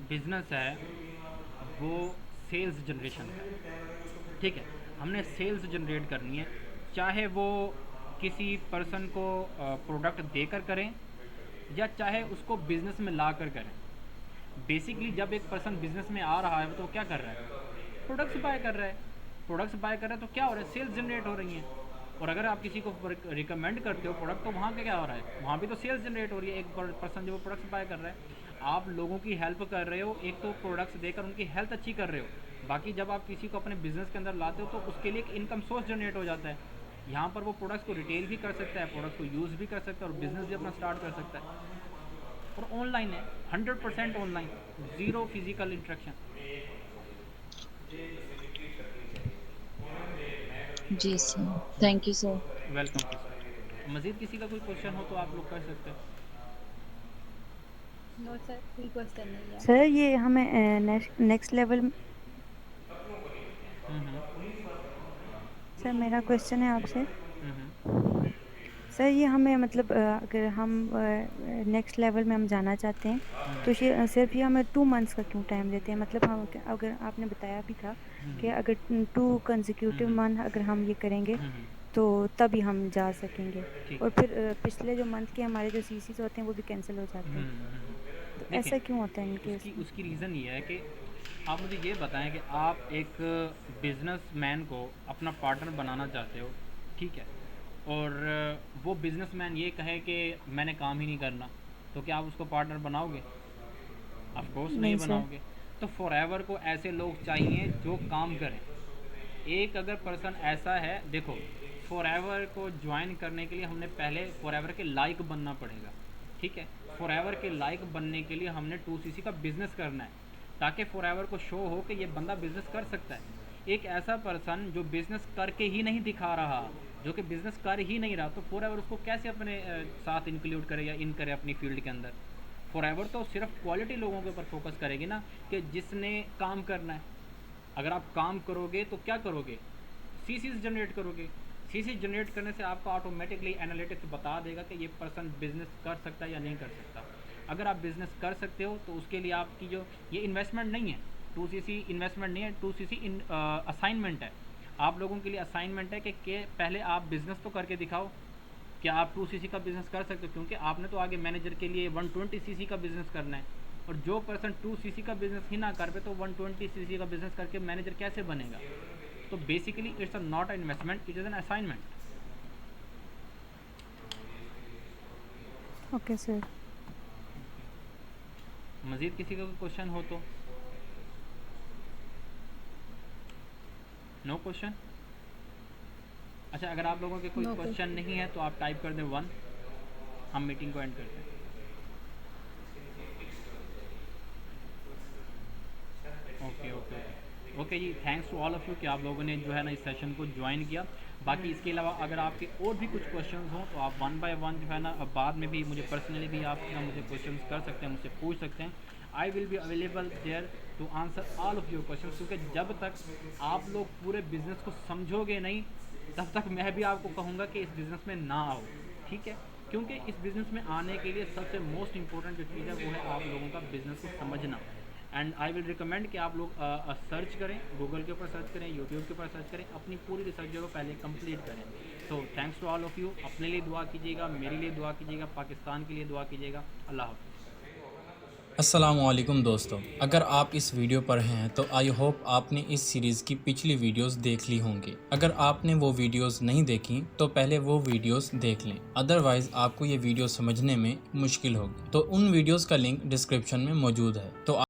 बिज़नेस है वो सेल्स जनरेशन का है, ठीक है। हमने सेल्स जनरेट करनी है, चाहे वो किसी पर्सन को प्रोडक्ट देकर करें या चाहे उसको बिज़नेस में ला कर करें। बेसिकली जब एक पर्सन बिज़नेस में आ रहा है तो क्या कर रहा है? प्रोडक्ट्स बाय कर रहा है। प्रोडक्ट्स बाय कर रहा है तो क्या हो रहा है? सेल्स जनरेट हो रही हैं। और अगर आप किसी को रिकमेंड करते हो प्रोडक्ट, तो वहाँ पे क्या हो रहा है? वहाँ भी तो सेल्स जनरेट हो रही है। एक पर्सन जब वो प्रोडक्ट्स बाय कर रहा है, आप लोगों की हेल्प कर रहे हो, एक तो प्रोडक्ट्स देकर उनकी हेल्थ अच्छी कर रहे हो। बाकी जब आप किसी को अपने बिजनेस के अंदर लाते हो तो उसके लिए एक इनकम सोर्स जनरेट हो जाता है। यहाँ पर वो प्रोडक्ट्स को रिटेल भी कर सकता है, प्रोडक्ट्स को यूज़ भी कर सकता है और बिज़नेस भी अपना स्टार्ट कर सकता है। और ऑनलाइन है, 100% ऑनलाइन, ज़ीरो फिजिकल इंट्रैक्शन। जी sir, thank you sir. Welcome sir. मज़ीद किसी का कोई क्वेश्चन हो तो आप लोग कर सकते हैं। नो सर, कोई क्वेश्चन नहीं है। सर ये हमें नेक्स्ट लेवल, सर मेरा क्वेश्चन है आपसे। सर ये हमें मतलब अगर हम नेक्स्ट लेवल में हम जाना चाहते हैं तो सिर्फ ये हमें 2 मंथ्स का क्यों टाइम देते हैं? मतलब हम अगर आपने बताया भी था कि अगर 2 कंसेक्यूटिव मंथ अगर हम ये करेंगे तो तभी हम जा सकेंगे, और फिर पिछले जो मंथ के हमारे जो सीसीज होते हैं वो भी कैंसिल हो जाते हैं, तो ऐसा क्यों होता है इनके? उसकी रीज़न ये है कि आप मुझे ये बताएं कि आप एक बिजनेसमैन को अपना पार्टनर बनाना चाहते हो, ठीक है, और वो बिजनेसमैन ये कहे कि मैंने काम ही नहीं करना, तो क्या आप उसको पार्टनर बनाओगे? ऑफ कोर्स नहीं बनाओगे। तो फॉरएवर को ऐसे लोग चाहिए जो काम करें। एक अगर पर्सन ऐसा है, देखो फॉरएवर को ज्वाइन करने के लिए हमने पहले फॉरएवर के लायक बनना पड़ेगा, ठीक है। फॉरएवर के लायक बनने के लिए हमने 2cc का बिज़नेस करना है, ताकि फॉरएवर को शो हो कि ये बंदा बिज़नेस कर सकता है। एक ऐसा पर्सन जो बिज़नेस करके ही नहीं दिखा रहा, जो कि बिज़नेस कर ही नहीं रहा, तो फॉरएवर उसको कैसे अपने साथ इंक्लूड करे या इन करे अपनी फील्ड के अंदर? फॉरएवर तो सिर्फ क्वालिटी लोगों के ऊपर फोकस करेगी ना, कि जिसने काम करना है। अगर आप काम करोगे तो क्या करोगे? सीसीज जनरेट करोगे। सीसी जनरेट करने से आपको ऑटोमेटिकली एनालिटिक्स बता देगा कि ये पर्सन बिज़नेस कर सकता है या नहीं कर सकता। अगर आप बिज़नेस कर सकते हो तो उसके लिए आपकी जो ये इन्वेस्टमेंट नहीं है, 2cc इन्वेस्टमेंट नहीं है, 2cc असाइनमेंट है। आप लोगों के लिए असाइनमेंट है कि पहले आप बिज़नेस तो करके दिखाओ, क्या आप 2cc का बिज़नेस कर सकते हो? क्योंकि आपने तो आगे मैनेजर के लिए 120cc का बिज़नेस करना है, और जो पर्सन 2cc का बिज़नेस ही ना कर पे तो 120cc का बिज़नेस करके मैनेजर कैसे बनेगा? तो basically it's a not a investment, it is an assignment. Okay sir. मज़ीद किसी का कोई क्वेश्चन हो तो? No question? अच्छा, अगर आप लोगों के कोई क्वेश्चन नहीं है तो आप टाइप कर दें 1, हम मीटिंग को एंड करते हैं। ओके जी, thanks to all of you कि आप लोगों ने जो है ना इस सेशन को ज्वाइन किया। बाकी इसके अलावा अगर आपके और भी कुछ क्वेश्चंस हों तो आप वन बाय वन जो है ना बाद में भी मुझे पर्सनली भी आप ना मुझे क्वेश्चंस कर सकते हैं, मुझसे पूछ सकते हैं। I will be available there to answer all of your questions, क्योंकि जब तक आप लोग पूरे बिज़नेस को समझोगे नहीं तब तक मैं भी आपको कहूँगा कि इस बिज़नेस में ना आओ, ठीक है। क्योंकि इस बिज़नेस में आने के लिए सबसे मोस्ट इंपॉर्टेंट जो चीज़ है वो है आप लोगों का बिज़नेस को समझना। एंड आई विल रिकमेंड कि आप लोग सर्च करें, गूगल के ऊपर सर्च करें, यूट्यूब के ऊपर सर्च करें, अपनी पूरी रिसर्च जो है पहले कंप्लीट करें। So thanks to all of you. अपने लिए दुआ कीजिएगा, मेरे लिए दुआ कीजिएगा, पाकिस्तान के लिए दुआ कीजिएगा। अल्लाह हाफ़िज़। अस्सलामुअलैकुम दोस्तों, अगर आप इस वीडियो पर हैं तो आई होप आपने इस सीरीज़ की पिछली वीडियोस देख ली होंगी। अगर आपने वो वीडियोस नहीं देखी तो पहले वो वीडियोस देख लें, अदरवाइज़ आपको ये वीडियो समझने में मुश्किल होगी। तो उन वीडियोस का लिंक डिस्क्रिप्शन में मौजूद है। तो